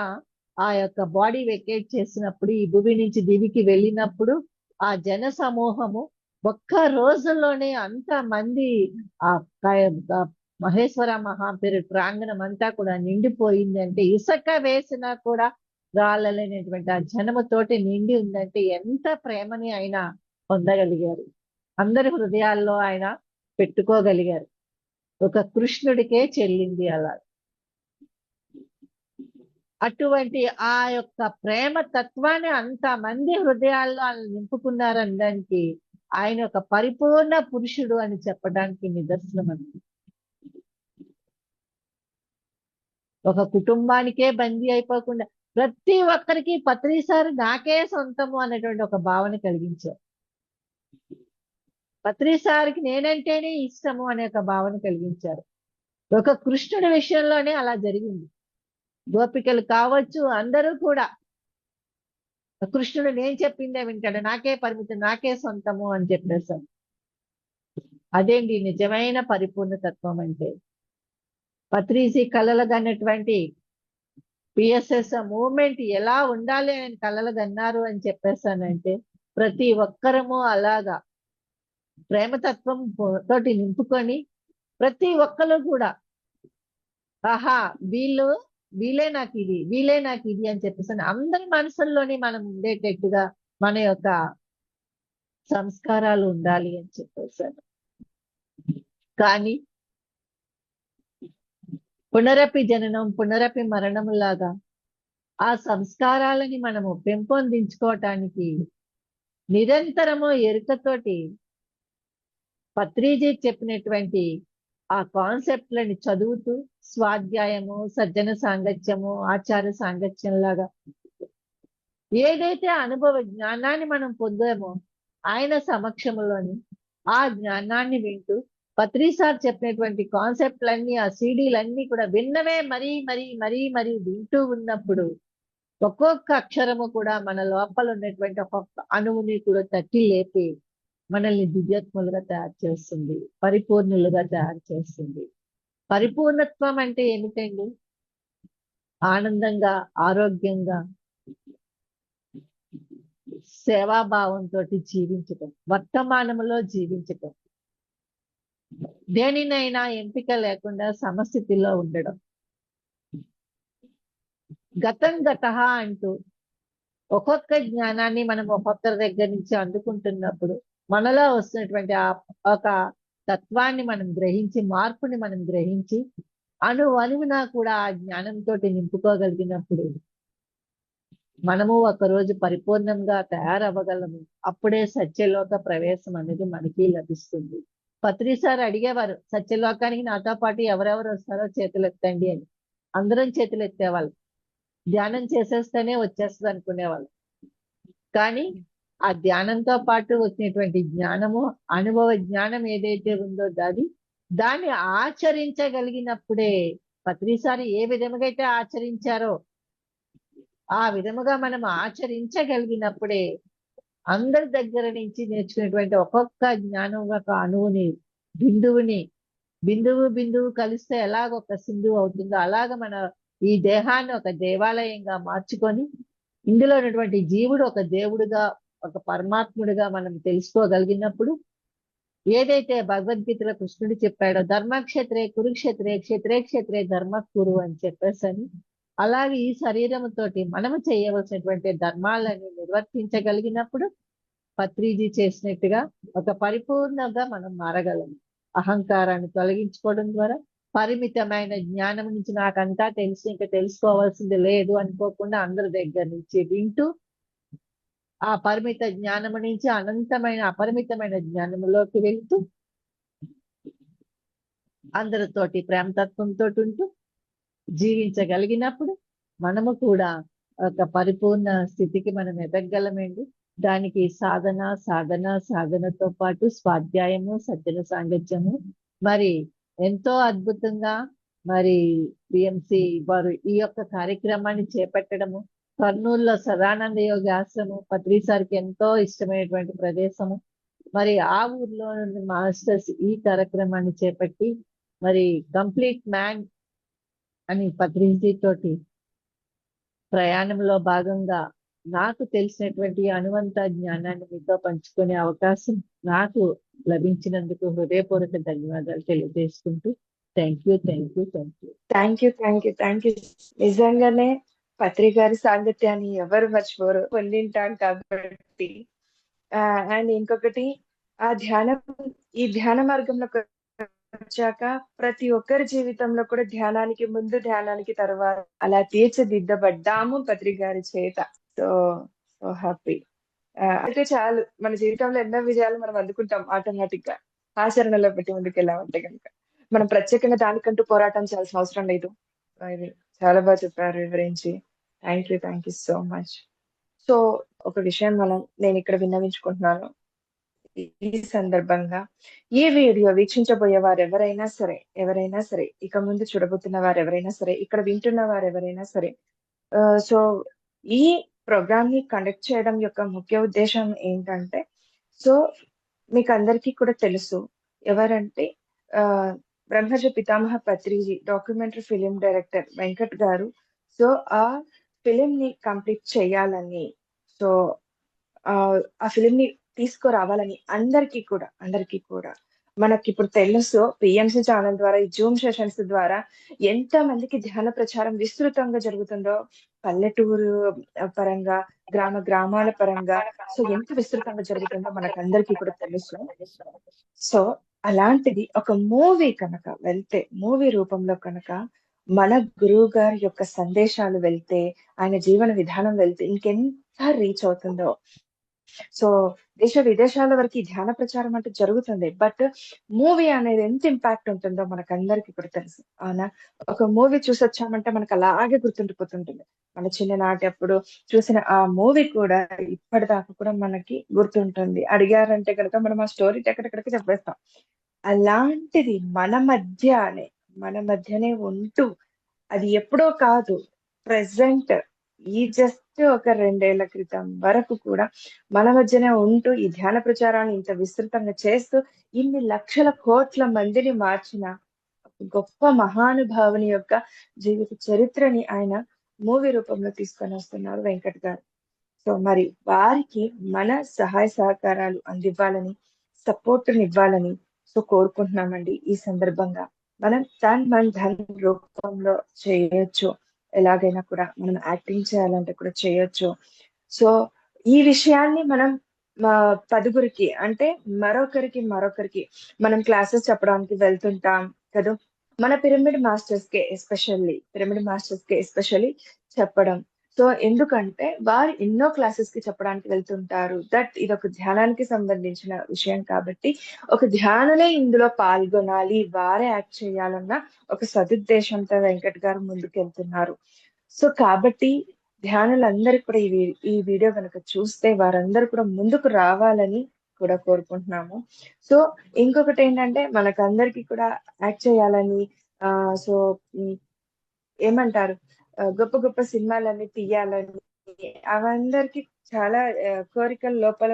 ఆ యొక్క బాడీ వెకేట్ చేసినప్పుడు, ఈ భూమి నుంచి దివికి వెళ్ళినప్పుడు ఆ జన సమూహము ఒక్క రోజుల్లోనే అంతమంది ఆ మహేశ్వర మహాపేరు ప్రాంగణం అంతా కూడా నిండిపోయింది. అంటే ఇసుక వేసినా కూడా రాళ్ళలేనటువంటి ఆ జనముతోటి నిండి ఉందంటే ఎంత ప్రేమని ఆయన పొందగలిగారు, అందరి హృదయాల్లో ఆయన పెట్టుకోగలిగారు. ఒక కృష్ణుడికే చెల్లింది అలా. అటువంటి ఆ యొక్క ప్రేమ తత్వాన్ని అంతమంది హృదయాల్లో ఆయన నింపుకున్నారనడానికి ఆయన ఒక పరిపూర్ణ పురుషుడు అని చెప్పడానికి నిదర్శనం అండి. ఒక కుటుంబానికే బందీ అయిపోకుండా ప్రతి ఒక్కరికి పత్రిసారి నాకే సొంతము అనేటువంటి ఒక భావన కలిగించారు. పత్రిసారికి నేనంటేనే ఇష్టము అనే ఒక భావన కలిగించారు. ఒక కృష్ణుడి విషయంలోనే అలా జరిగింది. గోపికలు కావచ్చు, అందరూ కూడా కృష్ణుడు నేను చెప్పిందే వింటాడు, నాకే పరిమితం, నాకే సొంతము అని చెప్పేశాడు. అదేంటి నిజమైన పరిపూర్ణ తత్వం అంటే. పత్రిజీ కలలుగన్నటువంటి పిఎస్ఎస్ మూవ్మెంట్ ఎలా ఉండాలి అని కలలుగన్నారు అని చెప్పేసానంటే, ప్రతి ఒక్కరము అలాగా ప్రేమతత్వం తోటి నింపుకొని ప్రతి ఒక్కరు కూడా ఆహా వీళ్ళే నాకు ఇది, వీళ్ళే నాకు ఇది అని చెప్పేసి అందరి మనసుల్లోని మనం ఉండేటట్టుగా మన యొక్క సంస్కారాలు ఉండాలి అని చెప్పేసాను. కానీ పునరపి జననం పునరపి మరణం లాగా ఆ సంస్కారాలని మనము పెంపొందించుకోవటానికి నిరంతరము ఎరుకతోటి పత్రిజీ చెప్పినటువంటి ఆ కాన్సెప్ట్లని చదువుతూ స్వాధ్యాయము, సజ్జన సాంగత్యము, ఆచార సాంగత్యం లాగా ఏదైతే అనుభవ జ్ఞానాన్ని మనం పొందామో ఆయన సమక్షంలోని ఆ జ్ఞానాన్ని వింటూ పత్రి సార్ చెప్పినటువంటి కాన్సెప్ట్లన్నీ, ఆ సీడీలన్నీ కూడా విన్నవే మరీ మరీ మరీ మరీ వింటూ ఉన్నప్పుడు ఒక్కొక్క అక్షరము కూడా మన లోపల ఉన్నటువంటి ఒక్కొక్క అణువుని కూడా తట్టి లేపి మనల్ని దివ్యాత్ములుగా తయారు చేస్తుంది, పరిపూర్ణులుగా తయారు చేస్తుంది. పరిపూర్ణత్వం అంటే ఏమిటండి? ఆనందంగా, ఆరోగ్యంగా, సేవాభావంతో జీవించటం, వర్తమానంలో జీవించటం, దేనినైనా ఎంపిక లేకుండా సమస్థితిలో ఉండడం, గతం గతః అంటూ ఒక్కొక్క జ్ఞానాన్ని మనం ఒక్కొక్కరి దగ్గర నుంచి అందుకుంటున్నప్పుడు మనలో వస్తున్నటువంటి ఒక తత్వాన్ని మనం గ్రహించి, మార్పుని మనం గ్రహించి అణువున కూడా ఆ జ్ఞానంతో నింపుకోగలిగినప్పుడు మనము ఒకరోజు పరిపూర్ణంగా తయారవ్వగలము. అప్పుడే సత్యలోక ప్రవేశం అనేది మనకి లభిస్తుంది. పత్రి సార్ అడిగేవారు, సత్యలోకానికి నాతో పాటు ఎవరెవరు వస్తారో చేతులు ఎత్తండి అని. అందరం చేతులు ఎత్తేవాళ్ళు. ధ్యానం చేసేస్తేనే వచ్చేస్తుంది అనుకునేవాళ్ళు. కానీ ఆ ధ్యానంతో పాటు వచ్చినటువంటి జ్ఞానము, అనుభవ జ్ఞానం ఏదైతే ఉందో దాన్ని ఆచరించగలిగినప్పుడే పత్రిసారి ఏ విధముగా అయితే ఆచరించారో ఆ విధముగా మనం ఆచరించగలిగినప్పుడే అందరి దగ్గర నుంచి నేర్చుకునేటువంటి ఒక్కొక్క జ్ఞానం ఒక అణువుని, బిందువు కలిస్తే ఎలాగ ఒక సింధువు అవుతుందో అలాగ మన ఈ దేహాన్ని ఒక దేవాలయంగా మార్చుకొని ఇందులో ఉన్నటువంటి జీవుడు ఒక దేవుడుగా, ఒక పరమాత్ముడిగా మనం తెలుసుకోగలిగినప్పుడు ఏదైతే భగవద్గీతలో కృష్ణుడు చెప్పాడో ధర్మక్షేత్రే కురుక్షేత్రే క్షేత్రే క్షేత్రే ధర్మ కురు అని చెప్పేసని, అలాగే ఈ శరీరంతోటి మనము చేయవలసినటువంటి ధర్మాలని నిర్వర్తించగలిగినప్పుడు పత్రిజీ చేసినట్టుగా ఒక పరిపూర్ణంగా మనం మారగలము. అహంకారాన్ని తొలగించుకోవడం ద్వారా పరిమితమైన జ్ఞానం నుంచి నాకంతా తెలిసి ఇంకా తెలుసుకోవాల్సింది లేదు అనుకోకుండా అందరి దగ్గర నుంచి వింటూ ఆ పరిమిత జ్ఞానము నుంచి అనంతమైన అపరిమితమైన జ్ఞానములోకి వెళ్తూ అందరితోటి ప్రేమతత్వంతో ఉంటూ జీవించగలిగినప్పుడు మనము కూడా ఒక పరిపూర్ణ స్థితికి మనం ఎదగలమండి. దానికి సాధనతో పాటు స్వాధ్యాయము, సజ్జన సాంగత్యము, మరి ఎంతో అద్భుతంగా మరి పిఎంసి వారు ఈ యొక్క కార్యక్రమాన్ని చేపట్టడము, కర్నూలులో సదానంద యోగి ఆశ్రమం పత్రి సార్కి ఎంతో ఇష్టమైనటువంటి ప్రదేశము. మరి ఆ ఊర్లో మాస్టర్స్ ఈ కార్యక్రమాన్ని చేపట్టి మరి కంప్లీట్ మ్యాన్ అని పత్రిజీ తోటి ప్రయాణంలో భాగంగా నాకు తెలిసినటువంటి అనువంత జ్ఞానాన్ని మీతో పంచుకునే అవకాశం నాకు లభించినందుకు హృదయపూర్వక ధన్యవాదాలు తెలియజేసుకుంటూ థ్యాంక్ యూ.
నిజంగానే పత్రి గారి సాంగత్యాన్ని ఎవరు మర్చిపోరు, పొందింటాం కాబట్టి. అండ్ ఇంకొకటి, ఈ ధ్యాన మార్గంలో వచ్చాక ప్రతి ఒక్కరి జీవితంలో కూడా ధ్యానానికి ముందు, ధ్యానానికి తర్వాత అలా తీర్చిదిద్దబడ్డాము పత్రి గారి చేత. So so happy. అయితే చాలు, మన జీవితంలో ఎన్నో విజయాలు మనం అందుకుంటాం ఆటోమేటిక్ గా ఆచరణలో పెట్టి ముందుకెళ్ళామంటే కనుక. మనం ప్రత్యేకంగా దానికంటూ పోరాటం చేయాల్సిన అవసరం లేదు. ఇది చాలా బాగా చెప్పారు వివరించి. Thank you so much. So ఒక విషయం నేను ఇక్కడ విన్నవించుకుంటున్నాను ఈ సందర్భంగా. ఈ వీడియో వీక్షించబోయే వారు ఎవరైనా సరే, ఇక ముందు చూడబోతున్న వారు ఎవరైనా సరే, ఇక్కడ వింటున్న వారు ఎవరైనా సరే, సో ఈ ప్రోగ్రామ్ ని కండక్ట్ చేయడం యొక్క ముఖ్య ఉద్దేశం ఏంటంటే, సో మీకు అందరికీ కూడా తెలుసు ఎవరంటే ఆ, బ్రహ్మజ పితామహ Patriji documentary film director Venkat గారు. సో ఆ ఫిలిం ని కంప్లీట్ చేయాలని, సో ఆ ఆ ఫిలిం ని తీసుకురావాలని అందరికీ కూడా మనకి ఇప్పుడు తెలుసు పిఎంసి ఛానల్ ద్వారా ఈ జూమ్ సెషన్స్ ద్వారా ఎంత మందికి ధ్యాన ప్రచారం విస్తృతంగా జరుగుతుందో, పల్లెటూరు పరంగా, గ్రామాల పరంగా, సో ఎంత విస్తృతంగా జరుగుతుందో మనకు అందరికీ కూడా తెలుసు. సో అలాంటిది ఒక మూవీ కనుక వెళ్తే, మూవీ రూపంలో కనుక మన గురువు గారి యొక్క సందేశాలు వెళ్తే, ఆయన జీవన విధానం వెళ్తే ఇంకెంత రీచ్ అవుతుందో. సో దేశ విదేశాల వరకు ఈ ధ్యాన ప్రచారం అంటే జరుగుతుంది. బట్ మూవీ అనేది ఎంత ఇంపాక్ట్ ఉంటుందో మనకందరికీ కూడా తెలుసు. అవునా? ఒక మూవీ చూసొచ్చామంటే మనకు అలాగే గుర్తుండిపోతుంటుంది. మన చిన్ననాటి అప్పుడు చూసిన ఆ మూవీ కూడా ఇప్పటిదాకా కూడా మనకి గుర్తుంటుంది. అడిగారంటే కనుక మనం ఆ స్టోరీ ఎక్కడెక్కడికి చెప్పేస్తాం. అలాంటిది మన మధ్యనే ఉంటూ, అది ఎప్పుడో కాదు, ప్రెసెంట్ ఈ జస్ట్ ఒక 2 ఏళ్ల క్రితం వరకు కూడా మన మధ్యనే ఉంటూ ఈ ధ్యాన ప్రచారాన్ని ఇంత విస్తృతంగా చేస్తూ ఇన్ని లక్షల కోట్ల మందిని మార్చిన గొప్ప మహానుభావుని యొక్క జీవిత చరిత్రని ఆయన మూవీ రూపంలో తీసుకొని వస్తున్నారు వెంకట్ గారు. సో మరి వారికి మన సహాయ సహకారాలు అందివ్వాలని, సపోర్ట్ ఇవ్వాలని సో కోరుకుంటున్నామండి. ఈ సందర్భంగా మనం తన్ మన్ ధన్ రూపంలో చేయొచ్చు. ఎలాగైనా కూడా మనం యాక్టింగ్ చేయాలంటే కూడా చేయొచ్చు. సో ఈ విషయాన్ని మనం మా 10గురికి అంటే మరొకరికి మనం క్లాసెస్ చెప్పడానికి వెళ్తుంటాం కదా. మన పిరమిడ్ మాస్టర్స్ కి ఎస్పెషల్లీ చెప్పడం. సో ఎందుకంటే వారు ఎన్నో క్లాసెస్ కి చెప్పడానికి వెళ్తుంటారు. దట్ ఇది ఒక ధ్యానానికి సంబంధించిన విషయం కాబట్టి ఒక ధ్యానులే ఇందులో పాల్గొనాలి, వారే యాక్ట్ చేయాలన్న ఒక సదుద్దేశంతో వెంకట్ గారు ముందుకెళ్తున్నారు. సో కాబట్టి ధ్యానులందరూ కూడా ఈ వీడియో కనుక చూస్తే వారందరూ కూడా ముందుకు రావాలని కూడా కోరుకుంటున్నాము. సో ఇంకొకటి ఏంటంటే మనకందరికి కూడా యాక్ట్ చేయాలని, ఆ సో ఉమ్, ఏమంటారు, గొప్ప గొప్ప సినిమాలన్నీ తీయాలని అవందరికి చాలా కోరికలు లోపల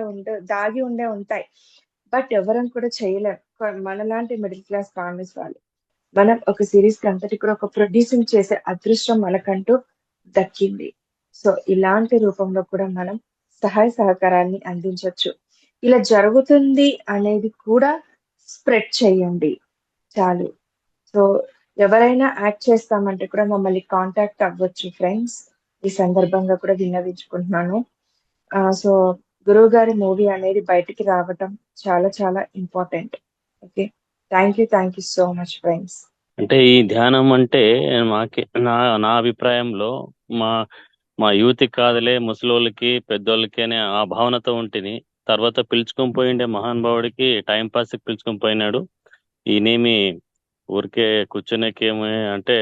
దాగి ఉంటాయి. బట్ ఎవరం కూడా చేయలేం. మనలాంటి మిడిల్ క్లాస్ ఫ్యామిలీస్ వాళ్ళు మనం ఒక సిరీస్ అంతటి కూడా ఒక ప్రొడ్యూసింగ్ చేసే అదృష్టం మనకంటూ దక్కింది. సో ఇలాంటి రూపంలో కూడా మనం సహాయ సహకారాన్ని అందించవచ్చు. ఇలా జరుగుతుంది అనేది కూడా స్ప్రెడ్ చేయండి చాలు. సో ఎవరైనా యాక్ట్ చేస్తామంటే కూడా మమ్మల్ని కాంటాక్ట్ అవ్వచ్చు ఫ్రెండ్స్. ఈ సందర్భంగా కూడా విన్నవించుకుంటున్నాను. సో గురువు గారి మూవీ అనేది బయటికి రావటం చాలా చాలా important. Okay, thank you so much friends.
అంటే ఈ ధ్యానం అంటే మాకి నా అభిప్రాయంలో మా మా యూత్ కాదులే, ముసలోళ్ళకి పెద్దోళ్ళకి అనే ఆ భావనతో ఉంటుంది. తర్వాత పిలుచుకొని పోయిండే మహానుభావుడికి టైం పాస్ కి పిలుచుకొని పోయినాడు. ఈయనేమి ఊరికే కూర్చునేకేమో అంటే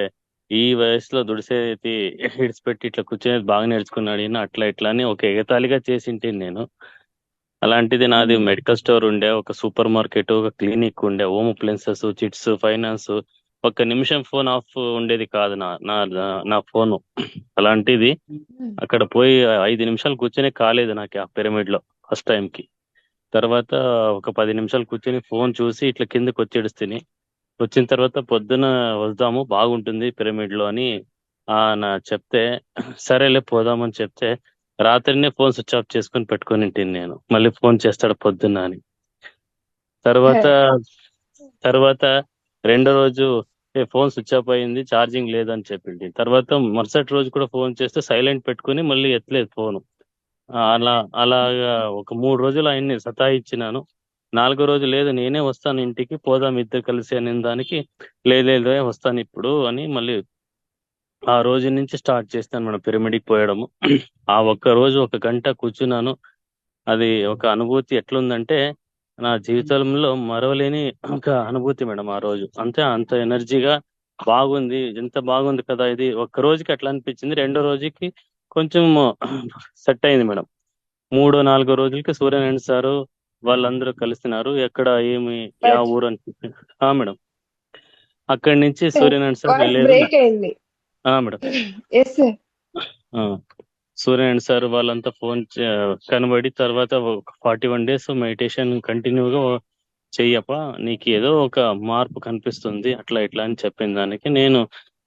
ఈ వయసులో దుడిసేది ఇడిచిపెట్టి ఇట్లా కూర్చునేది బాగా నేర్చుకున్నాడు ఈయన, అట్లా ఇట్లా అని ఒక ఎగతాళిగా చేసింటి నేను. అలాంటిది నాది మెడికల్ స్టోర్ ఉండే, ఒక సూపర్ మార్కెట్, ఒక క్లినిక్ ఉండే, హోమ్ అప్లయన్సెస్, చిట్స్, ఫైనాన్స్. ఒక్క నిమిషం ఫోన్ ఆఫ్ ఉండేది కాదు నా నా నా ఫోను. అలాంటిది అక్కడ పోయి 5 నిమిషాలు కూర్చొని కాలేదు నాకు ఆ పిరమిడ్ లో ఫస్ట్ టైం కి. తర్వాత ఒక 10 నిమిషాలు కూర్చొని ఫోన్ చూసి ఇట్లా కిందకి వచ్చేడుస్తుంది. వచ్చిన తర్వాత పొద్దున వద్దాము బాగుంటుంది పిరమిడ్ లో అని నా చెప్తే, సరేలే పోదామని చెప్తే రాత్రినే ఫోన్ స్విచ్ ఆఫ్ చేసుకుని పెట్టుకొని ఉంటాను నేను. మళ్ళీ ఫోన్ చేస్తాడు పొద్దున్న అని. తర్వాత రెండో రోజు ఫోన్ స్విచ్ ఆఫ్ అయింది, ఛార్జింగ్ లేదని చెప్పింది. తర్వాత మరుసటి రోజు కూడా ఫోన్ చేస్తే సైలెంట్ పెట్టుకుని మళ్ళీ ఎత్తలేదు ఫోను. అలాగా ఒక 3 రోజులు ఆయన్ని సతాయిచ్చినాను. 4వ రోజు లేదు నేనే వస్తాను ఇంటికి, పోదాం ఇద్దరు కలిసి అనే దానికి లేదు వస్తాను ఇప్పుడు అని మళ్ళీ ఆ రోజు నుంచి స్టార్ట్ చేస్తాను మన పిరమిడ్కి పోయడము. ఆ ఒక్క రోజు 1 గంట కూర్చున్నాను. అది ఒక అనుభూతి ఎట్లుందంటే నా జీవితంలో మరవలేని ఒక అనుభూతి మేడం. ఆ రోజు అంత ఎనర్జీగా బాగుంది, ఎంత బాగుంది కదా ఇది. ఒక్క రోజుకి అట్లా అనిపించింది. రెండో రోజుకి కొంచెం సెట్ అయింది మేడం. 3-4 రోజులకి సూర్యనారాయణ సారు వాళ్ళందరూ కలిసినారు. ఎక్కడ ఏమి యా ఊరు అని చెప్పి మేడం అక్కడి నుంచి సూర్యనారాయణ సార్ లేదు
బ్రేక్ అయింది.
Madam.
Yes sir.
Suryanarayana sir వాళ్ళంతా కనబడి తర్వాత ఒక 41 days మెడిటేషన్ కంటిన్యూగా చెయ్యప్ప, నీకు ఏదో ఒక మార్పు కనిపిస్తుంది అట్లా ఇట్లా అని చెప్పిన దానికి నేను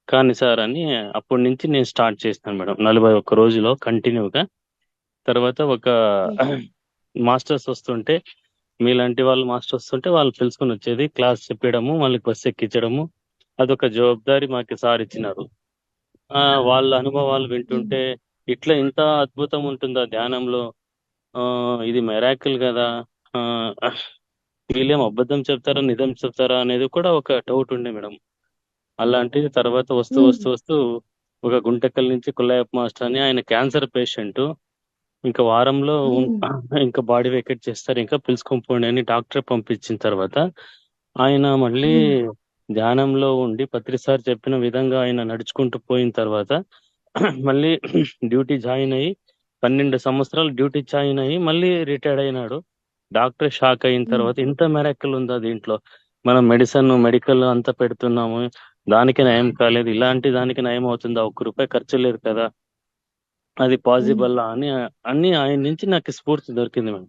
కానీ సార్ అని అప్పటి నుంచి నేను స్టార్ట్ చేస్తాను మేడం 41 రోజులో కంటిన్యూగా. తర్వాత ఒక మాస్టర్స్ వస్తుంటే, మీలాంటి వాళ్ళు మాస్టర్స్ వస్తుంటే వాళ్ళు పిలుచుకొని వచ్చేది, క్లాస్ చెప్పడము, మళ్ళీ బస్సు ఎక్కించడము, అదొక జవాబుదారి మాకు సార్ ఇచ్చినారు. వాళ్ళ అనుభవాలు వింటుంటే ఇట్లా ఇంత అద్భుతం ఉంటుందా ధ్యానంలో, ఇది మెరాకిల్ కదా, వీళ్ళేం అబద్ధం చెప్తారా నిజం చెప్తారా అనేది కూడా ఒక డౌట్ ఉండే మేడం. అలాంటిది తర్వాత వస్తూ వస్తూ వస్తూ ఒక గుంటకల్ నుంచి కుల్లాయప్ప మాస్టర్ అని, ఆయన క్యాన్సర్ పేషెంట్, ఇంకా వారంలో ఇంకా బాడీ వేకెట్ చేస్తారు, ఇంకా పిలుచుకొని పోండి అని డాక్టర్ పంపించిన తర్వాత ఆయన మళ్ళీ ధ్యానంలో ఉండి పత్రిసారి చెప్పిన విధంగా ఆయన నడుచుకుంటూ పోయిన తర్వాత మళ్ళీ డ్యూటీ జాయిన్ అయ్యి 12 సంవత్సరాలు డ్యూటీ జాయిన్ అయ్యి మళ్ళీ రిటైర్డ్ అయినాడు. డాక్టర్ షాక్ అయిన తర్వాత ఇంత మెరాకిల్ ఉందా దీంట్లో, మనం మెడికల్ అంతా పెడుతున్నాము, దానికి నయం కాలేదు, ఇలాంటి దానికి నయం అవుతుందా, 1 రూపాయి ఖర్చు లేదు కదా, అది పాసిబుల్ అని ఆయన నుంచి నాకు స్ఫూర్తి దొరికింది మేడం.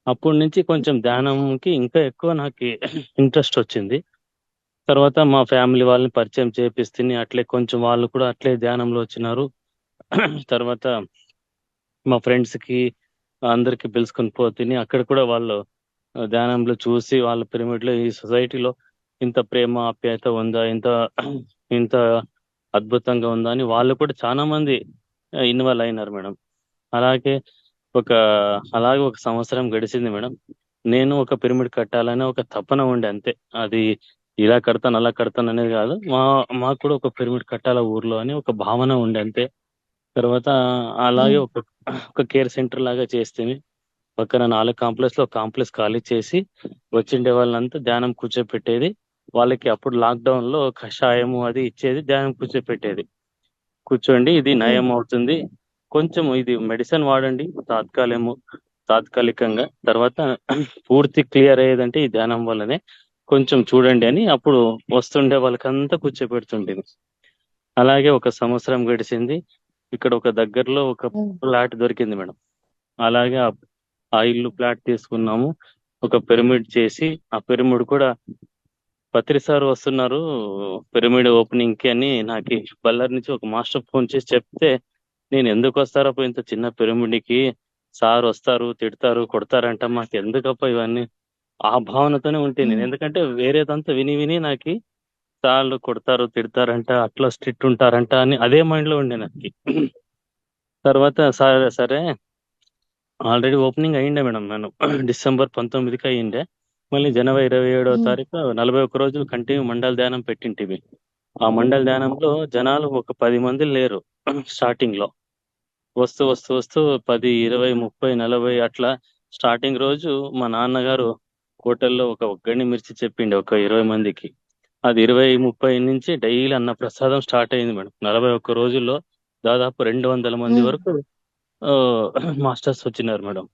అప్పటి నుంచి కొంచెం ధ్యానంకి ఇంకా ఎక్కువ నాకు ఇంట్రెస్ట్ వచ్చింది. తర్వాత మా ఫ్యామిలీ వాళ్ళని పరిచయం చేపిస్తుంది, అట్లే కొంచెం వాళ్ళు కూడా అట్లే ధ్యానంలో వచ్చినారు. తర్వాత మా ఫ్రెండ్స్ కి అందరికి పిలుచుకొని పోతుంది, అక్కడ కూడా వాళ్ళు ధ్యానంలో చూసి వాళ్ళ పిరమిడ్ లో ఈ సొసైటీలో ఇంత ప్రేమ ఆప్యాయత ఉందా, ఇంత అద్భుతంగా ఉందా అని వాళ్ళు కూడా చాలా మంది ఇన్వాల్వ్ అయినారు మేడం. అలాగే ఒక సంవత్సరం గడిచింది మేడం. నేను ఒక పిరమిడ్ కట్టాలని ఒక తపన ఉండే, అంతే. అది ఇలా కడతాను అలా కడతాను అనేది కాదు, మాకు కూడా ఒక పిరమిడ్ కట్టాల ఊర్లో అని ఒక భావన ఉండే, అంతే. తర్వాత అలాగే ఒక కేర్ సెంటర్ లాగా చేస్తే పక్కన 4 కాంప్లెక్స్ లో ఒక కాంప్లెక్స్ ఖాళీ చేసి వచ్చిండే వాళ్ళంతా ధ్యానం కూర్చోపెట్టేది. వాళ్ళకి అప్పుడు లాక్డౌన్ లో కషాయము అది ఇచ్చేది, ధ్యానం కూర్చోపెట్టేది. కూర్చోండి, ఇది నయం అవుతుంది, కొంచెం ఇది మెడిసిన్ వాడండి తాత్కాలికంగా, తర్వాత పూర్తి క్లియర్ అయ్యేదంటే ఈ ధ్యానం వల్లనే, కొంచెం చూడండి అని అప్పుడు వస్తుండే వాళ్ళకంతా కూర్చోపెడుతుండేది. అలాగే ఒక సంవత్సరం గడిచింది. ఇక్కడ ఒక దగ్గరలో ఒక ఫ్లాట్ దొరికింది మేడం. అలాగే ఆ ఇల్లు ఫ్లాట్ తీసుకున్నాము, ఒక పిరమిడ్ చేసి, ఆ పిరమిడ్ కూడా పత్రి సార్ వస్తున్నారు పిరమిడ్ ఓపెనింగ్ కి అని నాకు బళ్ళారి నుంచి ఒక మాస్టర్ ఫోన్ చేసి చెప్తే, నేను ఎందుకు వస్తారప్ప ఇంత చిన్న పిరమిడ్ కి, సార్ వస్తారు తిడతారు కొడతారంట, మాకు ఎందుకప్ప ఇవన్నీ, ఆ భావనతోనే ఉంటే నేను, ఎందుకంటే వేరేదంతా విని విని నాకు సార్లు కొడతారు తిడతారంట, అట్లా స్ట్రిక్ట్ ఉంటారంట అని అదే మైండ్ లో ఉండే నాకు. తర్వాత సరే ఆల్రెడీ ఓపెనింగ్ అయ్యిండే మేడం, నేను డిసెంబర్ 19కి అయ్యిండే, మళ్ళీ జనవరి 27వ తారీఖు 41 రోజులు కంటిన్యూ మండల ధ్యానం పెట్టింటివి. ఆ మండల ధ్యానంలో జనాలు ఒక 10 మంది లేరు స్టార్టింగ్ లో, వస్తూ వస్తూ వస్తూ 10, 20, 30, 40 అట్లా. స్టార్టింగ్ రోజు మా నాన్నగారు హోటల్లో ఒక ఒగ్గని మిర్చి చెప్పిండే ఒక 20 మందికి, అది 20, 30 నుంచి డైలీ అన్న ప్రసాదం స్టార్ట్ అయింది మేడం. 41 రోజుల్లో దాదాపు 200 మంది వరకు మాస్టర్స్ వచ్చినారు మేడం.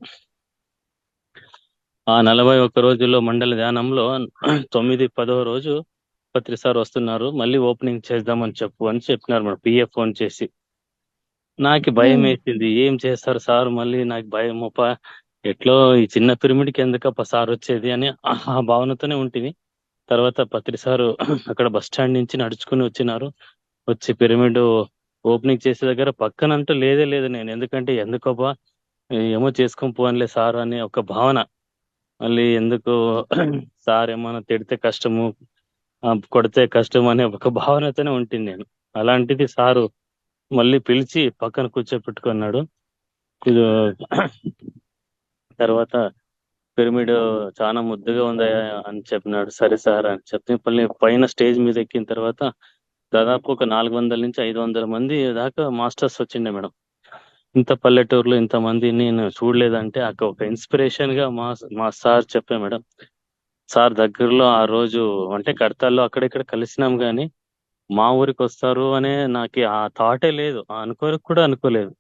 ఆ 41 రోజుల్లో మండల ధ్యానంలో 9, 10వ రోజు పత్రి సార్ వస్తున్నారు, మళ్ళీ ఓపెనింగ్ చేద్దామని చెప్పినారు మేడం, పిఏ ఫోన్ చేసి. నాకు భయం వేసింది, ఏం చేస్తారు సార్ మళ్ళీ, నాకు భయం ఎట్లో ఈ చిన్న పిరమిడ్కి ఎందుకప్ప సార్ వచ్చేది అని ఆ భావనతోనే ఉంటుంది. తర్వాత పత్రి సారు అక్కడ బస్ స్టాండ్ నుంచి నడుచుకుని వచ్చినారు, వచ్చి పిరమిడ్ ఓపెనింగ్ చేసే దగ్గర పక్కనంటూ లేదే లేదు నేను, ఎందుకంటే ఎందుకబ్బా ఏమో చేసుకొని పోన్లే సార్ అని ఒక భావన. మళ్ళీ ఎందుకు సార్ ఏమైనా తిడితే కష్టము, కొడితే కష్టం అనే ఒక భావనతోనే ఉంటుంది నేను. అలాంటిది సారు మళ్ళీ పిలిచి పక్కన కూర్చోపెట్టుకున్నాడు. తర్వాత పిరమిడ్ చాలా ముద్దుగా ఉంది అని చెప్పినాడు. సరే సార్ అని చెప్పి పైన స్టేజ్ మీద ఎక్కిన తర్వాత దాదాపు ఒక 400 నుంచి 500 మంది దాకా మాస్టర్స్ వచ్చిండే మేడం. ఇంత పల్లెటూరులో ఇంతమంది నేను చూడలేదంటే అక్కడ ఒక ఇన్స్పిరేషన్ గా మా సార్ చెప్పే మేడం. సార్ దగ్గరలో ఆ రోజు అంటే కడతాల్లో అక్కడిక్కడ కలిసినాం గానీ మా ఊరికి వస్తారు అనే నాకు ఆ థాటే లేదు, అనుకోలేదు.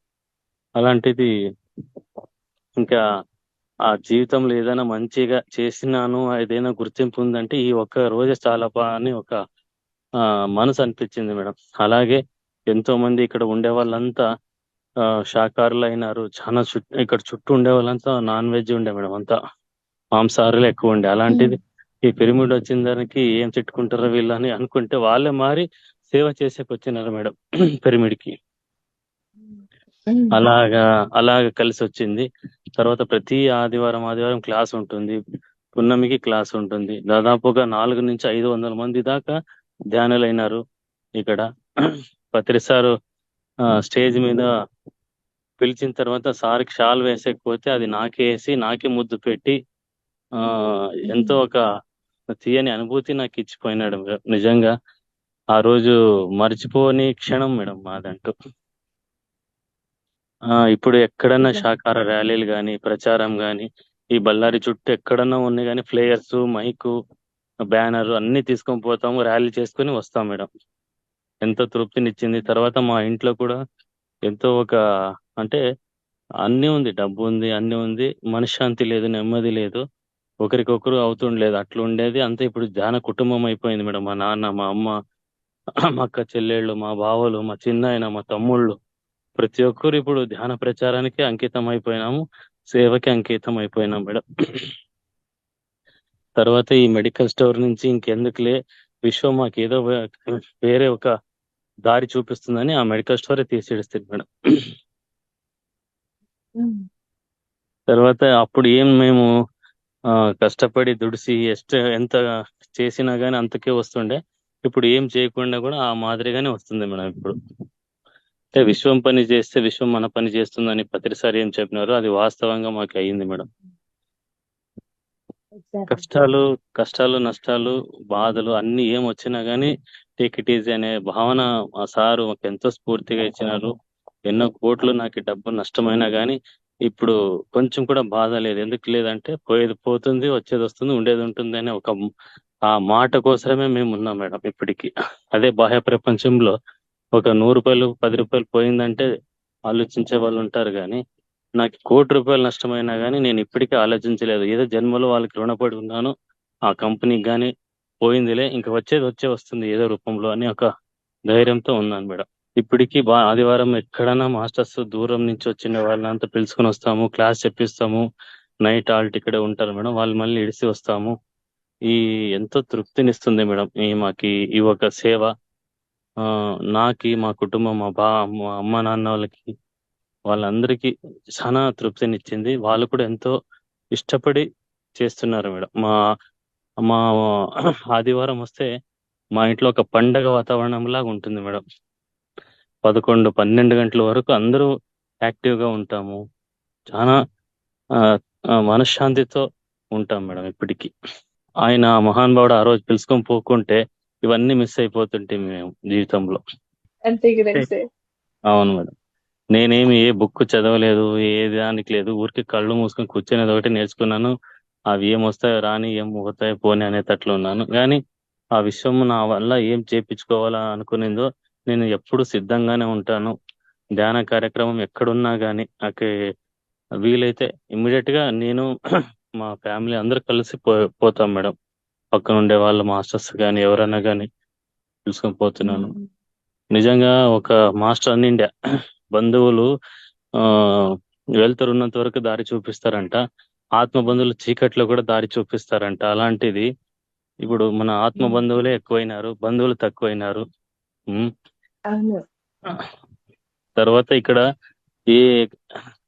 అలాంటిది ఇంకా ఆ జీవితంలో ఏదైనా మంచిగా చేసినాను, ఏదైనా గుర్తింపు ఉందంటే ఈ ఒక్క రోజే చాలా అని ఒక మనసు అనిపించింది మేడం. అలాగే ఎంతో మంది ఇక్కడ ఉండే వాళ్ళంతా శాకాహారులు అయినారు. చాలా ఇక్కడ చుట్టూ ఉండే వాళ్ళంతా నాన్ వెజ్ ఉండే మేడం, అంతా మాంసాహారులు ఎక్కువ ఉండే. అలాంటిది ఈ పిరమిడ్ వచ్చిన దానికి ఏం తిట్టుకుంటారో వీళ్ళని అనుకుంటే వాళ్ళే మారి సేవ చేసేకి వచ్చినారు మేడం పిరమిడ్ కి. అలాగా కలిసి వచ్చింది. తర్వాత ప్రతి ఆదివారం క్లాస్ ఉంటుంది, పున్నమికి క్లాస్ ఉంటుంది. దాదాపుగా 400 నుంచి 500 మంది దాకా ధ్యానులైనారు ఇక్కడ. పత్రి సారు స్టేజ్ మీద పిలిచిన తర్వాత సార్కి షాల్ వేసేకపోతే అది నాకే వేసి నాకే ముద్దు పెట్టి ఎంతో ఒక తీయని అనుభూతి నాకు ఇచ్చిపోయినాడు మేడం. నిజంగా ఆ రోజు మర్చిపోని క్షణం మేడం మాదంటూ. ఇప్పుడు ఎక్కడన్నా శాకాహార ర్యాలీలు గాని, ప్రచారం గాని, ఈ బళ్ళారి చుట్టూ ఎక్కడన్నా ఉన్నాయి కానీ ఫ్లేయర్స్, మైకు, బ్యానర్ అన్ని తీసుకొని పోతాము, ర్యాలీ చేసుకుని వస్తాం మేడం. ఎంతో తృప్తినిచ్చింది. తర్వాత మా ఇంట్లో కూడా ఎంతో అంటే అన్ని ఉంది, డబ్బు ఉంది, అన్ని ఉంది, మనశ్శాంతి లేదు, నెమ్మది లేదు, ఒకరికొకరు అవుతుండలేదు, అట్లా ఉండేది. అంతే ఇప్పుడు ధ్యాన కుటుంబం అయిపోయింది మేడం. మా నాన్న, మా అమ్మ, మా అక్క చెల్లెళ్ళు, మా బావలు, మా చిన్నాయన, మా తమ్ముళ్ళు, ప్రతి ఒక్కరు ఇప్పుడు ధ్యాన ప్రచారానికి అంకితం అయిపోయినాము, సేవకి అంకితం అయిపోయినాం మేడం. తర్వాత ఈ మెడికల్ స్టోర్ నుంచి ఇంకెందుకులే, విశ్వం మాకు ఏదో వేరే ఒక దారి చూపిస్తుందని ఆ మెడికల్ స్టోరే తీసేస్తుంది మేడం. తర్వాత అప్పుడు ఏం మేము కష్టపడి దుడిసి ఎంత చేసినా గానీ అంతకే వస్తుండే. ఇప్పుడు ఏం చేయకుండా కూడా ఆ మాదిరిగానే వస్తుంది మేడం. ఇప్పుడు అంటే విశ్వం పని చేస్తే విశ్వం మన పని చేస్తుందని ప్రతిసారి ఏం చెప్పినారో అది వాస్తవంగా మాకు అయ్యింది మేడం. కష్టాలు నష్టాలు బాధలు అన్ని ఏం వచ్చినా గానీ టేక్ ఇట్ ఈజీ అనే భావన ఆ సారు మాకు ఎంతో స్ఫూర్తిగా ఇచ్చినారు. ఎన్నో కోట్లు నాకు డబ్బు నష్టమైనా గానీ ఇప్పుడు కొంచెం కూడా బాధ లేదు. ఎందుకు లేదంటే పోయేది పోతుంది, వచ్చేది వస్తుంది, ఉండేది ఉంటుంది అనే ఆ మాట కోసమే మేము ఉన్నాం మేడం ఇప్పటికి. అదే బాహ్య ప్రపంచంలో ఒక 100 రూపాయలు 10 రూపాయలు పోయిందంటే ఆలోచించే వాళ్ళు ఉంటారు కానీ నాకు 1 కోటి రూపాయలు నష్టమైనా కానీ నేను ఇప్పటికీ ఆలోచించలేదు. ఏదో జన్మలో వాళ్ళకి రుణపడి ఉన్నాను, ఆ కంపెనీకి కానీ పోయిందిలే, ఇంకా వచ్చే వస్తుంది ఏదో రూపంలో అని ఒక ధైర్యంతో ఉన్నాను మేడం. ఇప్పటికీ ఆదివారం ఎక్కడైనా మాస్టర్స్ దూరం నుంచి వచ్చిన వాళ్ళంతా పిలుచుకొని వస్తాము, క్లాస్ చెప్పిస్తాము, నైట్ ఆల్ట్ ఇక్కడే ఉంటారు మేడం, వాళ్ళు మళ్ళీ ఇడిసి వస్తాము. ఎంతో తృప్తినిస్తుంది మేడం మాకి ఈ ఒక సేవ. నాకి, మా కుటుంబం, మా అమ్మ నాన్న వాళ్ళందరికీ చాలా తృప్తినిచ్చింది. వాళ్ళు కూడా ఎంతో ఇష్టపడి చేస్తున్నారు మేడం. మా ఆదివారం వస్తే మా ఇంట్లో ఒక పండగ వాతావరణం లాగా ఉంటుంది మేడం. 11-12 గంటల వరకు అందరూ యాక్టివ్ గా ఉంటాము. చాలా మనశ్శాంతితో ఉంటాం మేడం ఇప్పటికీ. ఆయన మహానుభావుడు ఆ రోజు పిలుచుకొని పోకుంటే ఇవన్నీ మిస్ అయిపోతుంటే మేము జీవితంలో.
అంతే కదండి సార్.
అవును మేడం. నేనేమి ఏ బుక్ చదవలేదు, ఏ దానికి లేదు, ఊరికి కళ్ళు మూసుకొని కూర్చొని ఒకటి నేర్చుకున్నాను. అవి ఏం వస్తాయో రాని, ఏం పోతాయో పోని అనేటట్లు ఉన్నాను. కానీ ఆ విషయం నా వల్ల ఏం చేపించుకోవాలా అనుకునేదో నేను ఎప్పుడు సిద్ధంగానే ఉంటాను. ధ్యాన కార్యక్రమం ఎక్కడున్నా కానీ నాకు వీలైతే ఇమ్మీడియట్ గా నేను మా ఫ్యామిలీ అందరూ కలిసి పోతాం మేడం. పక్కన ఉండే వాళ్ళ మాస్టర్స్ కానీ ఎవరైనా కానీ పిలుచుకొని పోతున్నాను. నిజంగా ఒక మాస్టర్ అన్నిండే బంధువులు వెళ్తురున్నంత వరకు దారి చూపిస్తారంట, ఆత్మ బంధువులు చీకట్లో కూడా దారి చూపిస్తారంట. అలాంటిది ఇప్పుడు మన ఆత్మ బంధువులే ఎక్కువైనారు, బంధువులు తక్కువైనారు. తర్వాత ఇక్కడ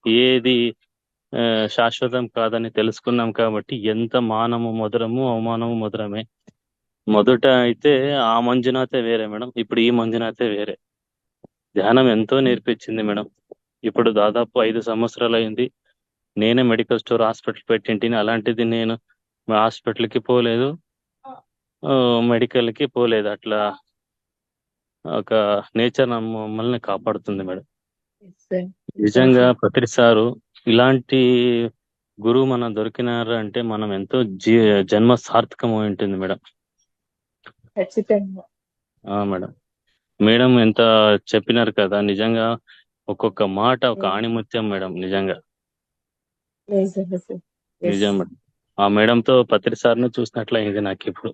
ఏది శాశ్వతం కాదని తెలుసుకున్నాం కాబట్టి ఎంత మానము మధురము, అవమానము మధురమే. మొదట అయితే ఆ మంజునాథే వేరే మేడం, ఇప్పుడు ఈ మంజునాథే వేరే. ధ్యానం ఎంతో నేర్పించింది మేడం. ఇప్పుడు దాదాపు 5 సంవత్సరాలు అయింది. నేనే మెడికల్ స్టోర్ హాస్పిటల్ పెట్టింటిని. అలాంటిది నేను హాస్పిటల్కి పోలేదు, మెడికల్ కి పోలేదు. అట్లా ఒక నేచర్ మమ్మల్ని కాపాడుతుంది మేడం. నిజంగా పత్రి సారు ఇలాంటి గురువు మనం దొరికినారు అంటే మనం ఎంతో జన్మ సార్థకం ఉంటుంది మేడం. మేడం మేడం ఎంత చెప్పినారు కదా, నిజంగా ఒక్కొక్క మాట ఒక ఆణిముత్యం మేడం. నిజంగా నిజం మేడం. ఆ మేడంతో పత్రి సార్ను చూసినట్లయింది నాకు ఇప్పుడు.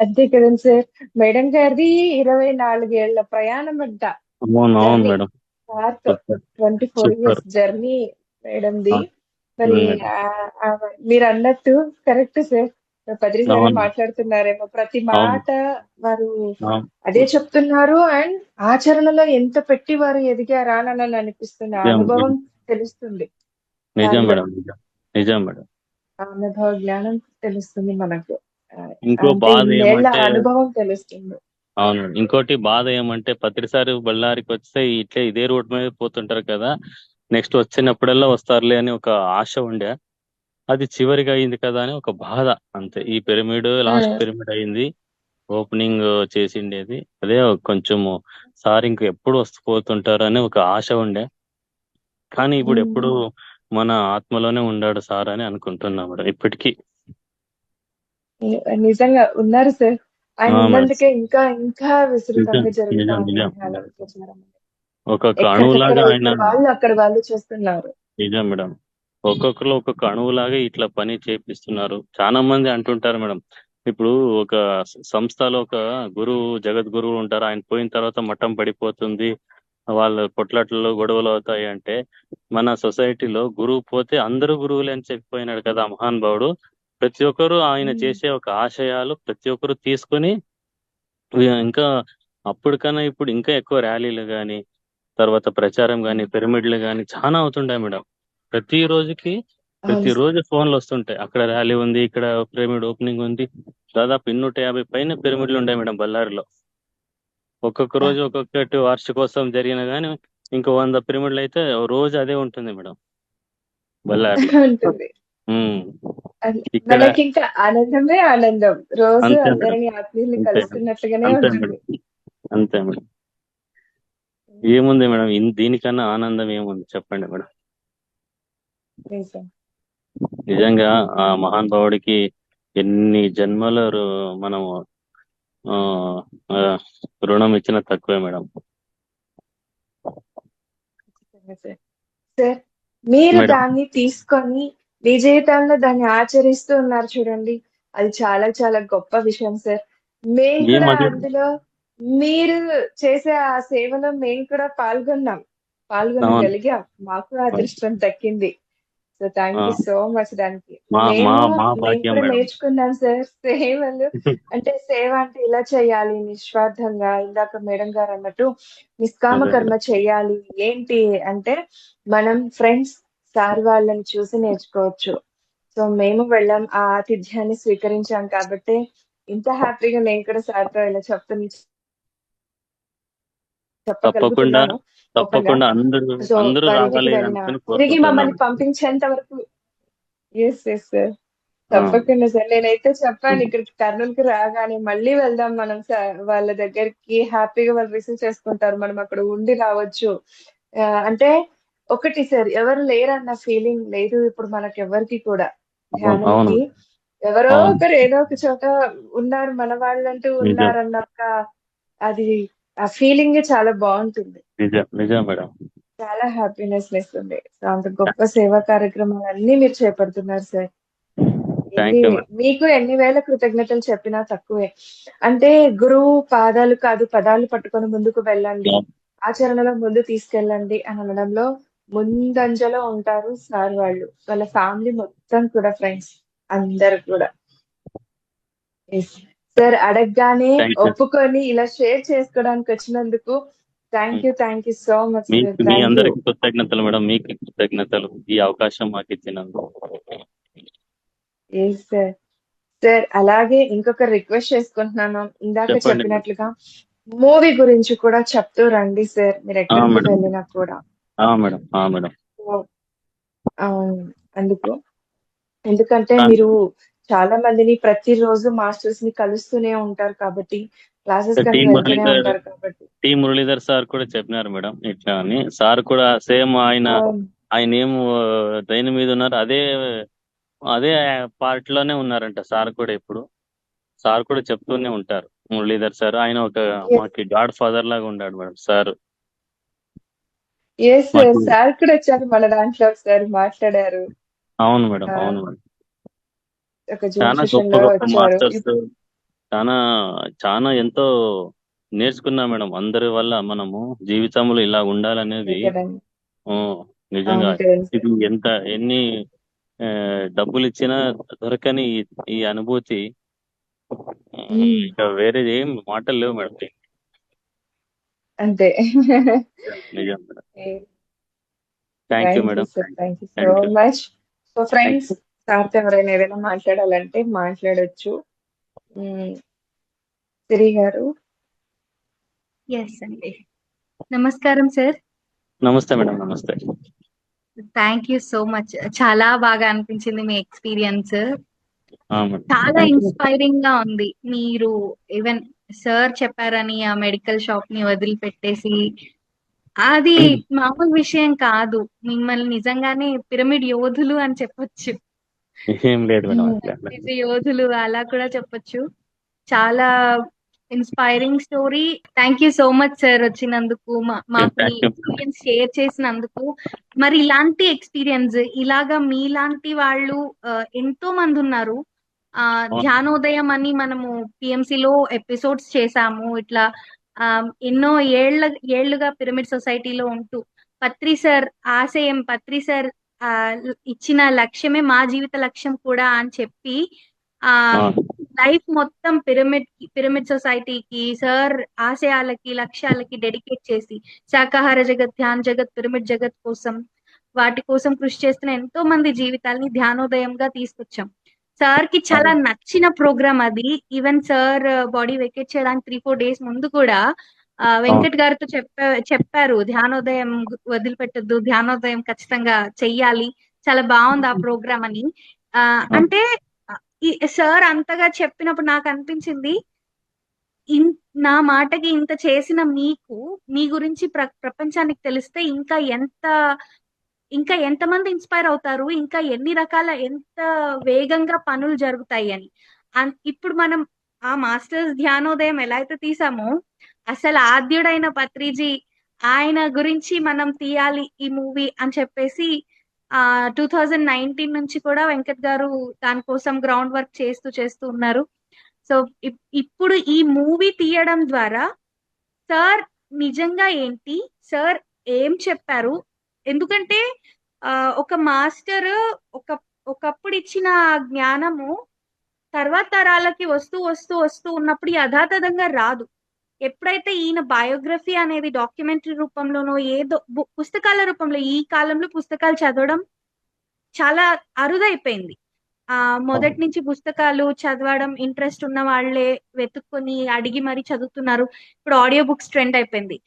అంతే కదండి సార్. మేడం గారిది 24 ఏళ్ల ప్రయాణం అంట.
అవును అవును
journey
madam.
Part
super
24
super.
Years journey మేడంది.
అవును
మరి
మేడం.
మీరు అన్నట్టు కరెక్ట్ సార్. పత్రి సారే
అవును
మాట్లాడుతున్నారేమో ప్రతి
అవును
మాట వారు
అవును.
అదే చెప్తున్నారు. అండ్ ఆచరణలో ఎంత పెట్టి వారు ఎదిగారా అని నన్ను అనిపిస్తుంది. ఆ
నిజం
అనుభవం
నిజం
తెలుస్తుంది
నిజం
వారిలో.
మేడం. నిజం నిజం మేడం.
ఆ అనుభవ జ్ఞానం తెలుస్తుంది మనకు. ఆ,
ఇంకో
అంటే
బాధ
ఇన్నేళ్ల
ఏమంటే,
అనుభవం తెలుస్తుంది.
అవును ఇంకోటి బాధ ఏమంటే ప్రతిసారి బళ్ళారికి వస్తే ఇట్లే ఇదే రోడ్ మీద పోతుంటారు కదా, నెక్స్ట్ వచ్చినప్పుడల్లా వస్తారులే అని ఒక ఆశ ఉండే. అది చివరిగా అయింది కదా అని ఒక బాధ. అంతే. ఈ పిరమిడ్ లాస్ట్
ఉమ్,
పిరమిడ్ అయింది, ఓపెనింగ్ చేసిండేది అదే. కొంచెము సార్ ఇంక ఎప్పుడు వస్తూ పోతుంటారు అని ఒక ఆశ ఉండే. కానీ ఇప్పుడు
ఉమ్.
ఎప్పుడు మన ఆత్మలోనే ఉండాడు సార్ అని అనుకుంటున్నా మేడం ఇప్పటికీ.
నిజంగా ఉన్నారు సార్. ఆయన
మేడం.
ఉన్నందుకే ఇంకా ఇంకా
నిజం
విస్తృతంగా జరుగుతా
నిజం
ఉంది
నిజం
ధ్యానం ప్రచారం.
ఒక్కొక్క
ఎక్కడికక్కడ
అణువులాగా ఆయన.
అక్కడ వాళ్ళు చేస్తున్నారు.
నిజం మేడం. ఒక్కొక్కరు ఒక్కొక్క అణువులాగా ఇట్లా పని చేపిస్తున్నారు. చాలా మంది అంటుంటారు మేడం. ఇప్పుడు ఒక సంస్థలో ఒక గురువు, జగద్గురువు ఉంటారు. ఆయన పోయిన తర్వాత మఠం పడిపోతుంది, వాళ్ళ కొట్లాటలు గొడవలు అవుతాయి అంటే, మన సొసైటీలో గురువు పోతే అందరూ గురువులే అని చెప్పిపోయినాడు కదా మహానుభావుడు. ప్రతి ఒక్కరు ఆయన
ఉమ్,
చేసే ఒక ఆశయాలు ప్రతి ఒక్కరు తీసుకొని ఇంకా అప్పటికన్నా ఇప్పుడు ఇంకా ఎక్కువ ర్యాలీలు కానీ, తర్వాత ప్రచారం కానీ,
ఉమ్.
పిరమిడ్లు కానీ చాలా అవుతుంటాయి మేడం. ప్రతి రోజుకి
అవును సార్.
ప్రతిరోజు ఫోన్లు వస్తుంటాయి, అక్కడ ర్యాలీ ఉంది, ఇక్కడ పిరమిడ్ ఓపెనింగ్ ఉంది. దాదాపు 250 పైన పిరమిడ్లు ఉన్నాయి మేడం బళ్ళారిలో. ఒక్కొక్క
ఆ,
రోజు ఒక్కొక్కటి వార్షికోత్సవం జరిగిన కానీ ఇంకో 100 పిరమిడ్లు అయితే రోజు అదే ఉంటుంది మేడం బళ్ళారిలో.
ఉంటుంది.
ఉమ్.
అది
ఇక్కడ
మనకింకా ఆనందమే ఆనందం. రోజు
అంతే మేడం.
అందరిని ఆత్మీయుల్ని
అంతే మేడం.
కలుస్తున్నట్లుగానే
అంతే
ఉంటుంది.
మేడం. అంతే మేడం. ఏముంది మేడం, దీనికన్నా ఆనందం ఏముంది చెప్పండి మేడం.
నిజం.
నిజంగా ఆ మహానుభావుడికి ఎన్ని జన్మల మనము ఆ ఆ, రుణం ఇచ్చిన తక్కువే మేడం.
ఖచ్చితంగా సార్. సార్, మీరు
మేడం
దాన్ని తీసుకొని మీ జీవితంలో దాన్ని ఆచరిస్తూ ఉన్నారు చూడండి. అది చాలా చాలా గొప్ప విషయం సార్. మేము
ఏం
కూడా
అది.
అందులో మీరు చేసే ఆ సేవలో మేము కూడా
అవును.
పాల్గొనగలిగాం. మాకు ఆ
అవును.
అదృష్టం దక్కింది. సో థ్యాంక్
ఆ,
యూ సో మచ్ దానికి.
మా మా మా
మేము
భాగ్యం
కూడా
మేడం.
నేర్చుకున్నాం సార్ సేవలు. అంటే సేవ అంటే ఇలా చేయాలి నిస్వార్థంగా. ఇందాక మేడం గారు అన్నట్టు నిష్కామ
అదే
కర్మ
మేడం.
చేయాలి. ఏంటి అంటే మనం ఫ్రెండ్స్ సార్ వాళ్ళని చూసి నేర్చుకోవచ్చు. సో మేము వెళ్ళాం. ఆ ఆతిథ్యాన్ని స్వీకరించాం కాబట్టి ఇంత హ్యాపీగా నేను కూడా సార్‌తో ఇలా
తప్పకుండా
చెప్పగలుగుతున్నాను ఓపెన్‌గా.
తప్పకుండా అందరూ
సో
అందరూ
వారి ఇంటికి
రావాలి
వెళ్ళినా
అనుకుని
తిరిగి
కోరుకుంటున్నాం
మమ్మల్ని
మేడం.
పంపించేంత వరకు యెస్ సార్.
ఆ,
తప్పకుండా సార్. నేనైతే చెప్పాను ఇక్కడికి కర్నూలుకి రాగానే మళ్ళీ వెళ్దాం మనం వాళ్ళ దగ్గరికి. హ్యాపీగా వాళ్ళు రిసీవ్ చేసుకుంటారు. మనం అక్కడ ఉండి రావచ్చు. అంటే ఒకటి సార్, ఎవరు లేరన్న ఫీలింగ్ లేదు ఇప్పుడు మనకెవ్వరికీ కూడా.
అవును అవును
ధ్యానంకి ఎవరో
అవును.
ఒకరు ఏదో ఒక చోట ఉన్నారు. మన వాళ్ళంటూ
నిజం
ఉన్నారన్న ఒక అది ఆ ఫీలింగే చాలా బావుంటుంది.
నిజం నిజం మేడం.
చాలా హ్యాపీనెస్‌నిస్తుంది. సో అంత గొప్ప సేవా కార్యక్రమాలన్నీ మీరు చేపడుతున్నారు సార్.
Thank you madam.
మీకు ఎన్ని వేల కృతజ్ఞతలు చెప్పినా తక్కువే. అంటే గురువు పాదాలు కాదు పదాలు పట్టుకొని ముందుకు వెళ్ళండి. ఆచరణలో ముందు తీసుకెళ్ళండి అని అనడంలో ముందంజలో ఉంటారు సార్ వాళ్ళు. వాళ్ళ ఫ్యామిలీ మొత్తం కూడా ఫ్రెండ్స్ అందరూ కూడా. యెస్. సార్ అడగగానే
థ్యాంక్ యూ.
ఒప్పుకొని ఇలా షేర్ చేసుకోవడానికి వచ్చినందుకు thank you so much sir.
మీకు మీ
థ్యాంక్ యూ.
అందరికి కృతజ్ఞతలు మేడం. మీకు కృతజ్ఞతలు ఈ అవకాశం మాకు ఇచ్చినందుకు.
Yes sir. సార్ అలాగే ఇంకొక రిక్వెస్ట్ చేసుకుంటున్నాను. ఇందాక
చెప్పండి మేడం.
చెప్పినట్లుగా మూవీ గురించి కూడా చెప్తూ రండి సార్ మీరెక్కడికి
మేడం.
వెళ్ళినా కూడా.
మేడం. మేడం.
సో, అందుకు. ఎందుకంటే
దాని
మీరు చాలా మందిని ప్రతిరోజు మాస్టర్స్‌ని కలుస్తూనే ఉంటారు కాబట్టి, క్లాసెస్
టీ
కని వెళ్తూనే
మురళీధర్
ఉంటారు కాబట్టి.
టీ మురళీధర్ సార్ కూడా చెప్పినారు మేడం ఇట్లా అని. సార్ కూడా సేమ్ ఆయన
అవును.
ఆయన ఏం దేని మీద ఉన్నారు అదే అదే పార్ట్ లోనే ఉన్నారంట సార్ కూడా ఇప్పుడు. సార్ కూడా చెప్తూనే ఉంటారు మురళీధర్ సార్. ఆయన ఒక
యెస్.
మాకి గాడ్ ఫాదర్ లాగా ఉన్నాడు మేడం సార్
యెస్ సార్.
మాకి.
సార్ కూడా వచ్చారు మన దాంట్లో ఒకసారి మాట్లాడారు.
అవును మేడం.
ఆహ్,
అవును మేడం.
ఒక జూమ్
చాలా గొప్ప
సెషన్‌లో
గొప్ప
వచ్చారు.
మాస్టర్స్, చాలా చాలా ఎంతో నేర్చుకున్నా మేడం. అందరి వల్ల మనము జీవితంలో ఇలా ఉండాలనేది
కదండి.
ఆ, నిజంగా
అవును కదండి సార్.
ఇది ఎన్ని ఆ, డబ్బులు ఇచ్చినా దొరకని ఈ అనుభూతి ఇంకా వేరేది ఏం మాటలు లేవు మేడం.
అంతే.
నిజం madam. Thank you
thank you
madam.
Sir. Thank you so
thank you.
Much. So
thank
friends,
you.
సార్తో ఎవరైనా ఏదైనా మాట్లాడాలంటే మాట్లాడొచ్చు. సిరి గారు.
ఎస్ అండి. నమస్కారం సార్.
నమస్తే మేడం. నమస్తే.
Thank you so much. చాలా బాగా అనిపించింది మీ ఎక్స్పీరియన్స్.
మేడం.
చాలా
థ్యాంక్ యూ.
ఇన్స్పైరింగ్ గా ఉంది. మీరు ఈవెన్ సార్ చెప్పారని ఆ మెడికల్ షాప్ ని వదిలిపెట్టేసి, అది మామూలు విషయం కాదు. మిమ్మల్ని నిజంగానే పిరమిడ్ యోధులు అని చెప్పొచ్చు.
ఏం లేదు మేడం. అట్లా
పిరమిడ్ యోధులు అలా కూడా చెప్పొచ్చు. చాలా inspiring story. Thank you so much sir వచ్చినందుకు, మాకు me
thank you.
Experience share చేసినందుకు. మరి ఇలాంటి ఎక్స్పీరియన్స్ ఇలాగా మీలాంటి వాళ్ళు ఎంతో మంది ఉన్నారు. ధ్యానోదయం అని మనము PMC లో ఎపిసోడ్స్ చేసాము. ఇట్లా ఎన్నో ఏళ్లుగా పిరమిడ్ సొసైటీలో ఉంటూ పత్రి సార్ ఆశయం, పత్రి సార్ ఇచ్చిన లక్ష్యమే మా జీవిత లక్ష్యం కూడా అని చెప్పి లైఫ్ మొత్తం పిరమిడ్ సొసైటీకి, సార్ ఆశయాలకి, లక్ష్యాలకి డెడికేట్ చేసి శాకాహార జగత్, ధ్యాన జగత్, పిరమిడ్ జగత్ కోసం, వాటి కోసం కృషి చేస్తున్న ఎంతో మంది జీవితాల్ని ధ్యానోదయంగా తీసుకొచ్చాం. సార్ కి చాలా నచ్చిన ప్రోగ్రామ్ అది. ఈవెన్ సార్ బాడీ వెకేట్ చేయడానికి 3-4 days ముందు కూడా వెంకట్ గారితో చెప్పారు, ధ్యానోదయం వదిలిపెట్టద్దు, ధ్యానోదయం ఖచ్చితంగా చెయ్యాలి, చాలా బాగుంది ఆ ప్రోగ్రామ్ అని. అంటే సార్ అంతగా చెప్పినప్పుడు నాకు అనిపించింది, నా మాటకి ఇంత చేసిన మీకు, మీ గురించి ప్రపంచానికి తెలిస్తే ఇంకా ఎంతమంది ఇన్స్పైర్ అవుతారు, ఇంకా ఎంత వేగంగా పనులు జరుగుతాయి అని. ఇప్పుడు మనం ఆ మాస్టర్స్ ధ్యానోదయం ఎలా అయితే తీసామో, అసలు ఆద్యుడైన పత్రిజీ, ఆయన గురించి మనం తీయాలి ఈ మూవీ అని చెప్పేసి 2019 నుంచి కూడా వెంకట్ గారు దానికోసం గ్రౌండ్ వర్క్ చేస్తూ ఉన్నారు. సో ఇప్పుడు ఈ మూవీ తీయడం ద్వారా సార్ నిజంగా ఏంటి, సార్ ఏం చెప్పారు, ఎందుకంటే ఒక మాస్టర్ ఒకప్పుడు ఇచ్చిన జ్ఞానము తర్వాత తరాలకి వస్తూ ఉన్నప్పుడు యథాతథంగా రాదు. ఎప్పుడైతే ఈయన బయోగ్రఫీ అనేది డాక్యుమెంటరీ రూపంలోనో ఏదో పుస్తకాల రూపంలో, ఈ కాలంలో పుస్తకాలు చదవడం చాలా అరుదైపోయింది. మొదటి నుంచి పుస్తకాలు చదవడం ఇంట్రెస్ట్ ఉన్న వాళ్ళే వెతుక్కొని అడిగి మరీ చదువుతున్నారు. ఇప్పుడు ఆడియో బుక్స్ ట్రెండ్ అయిపోయింది.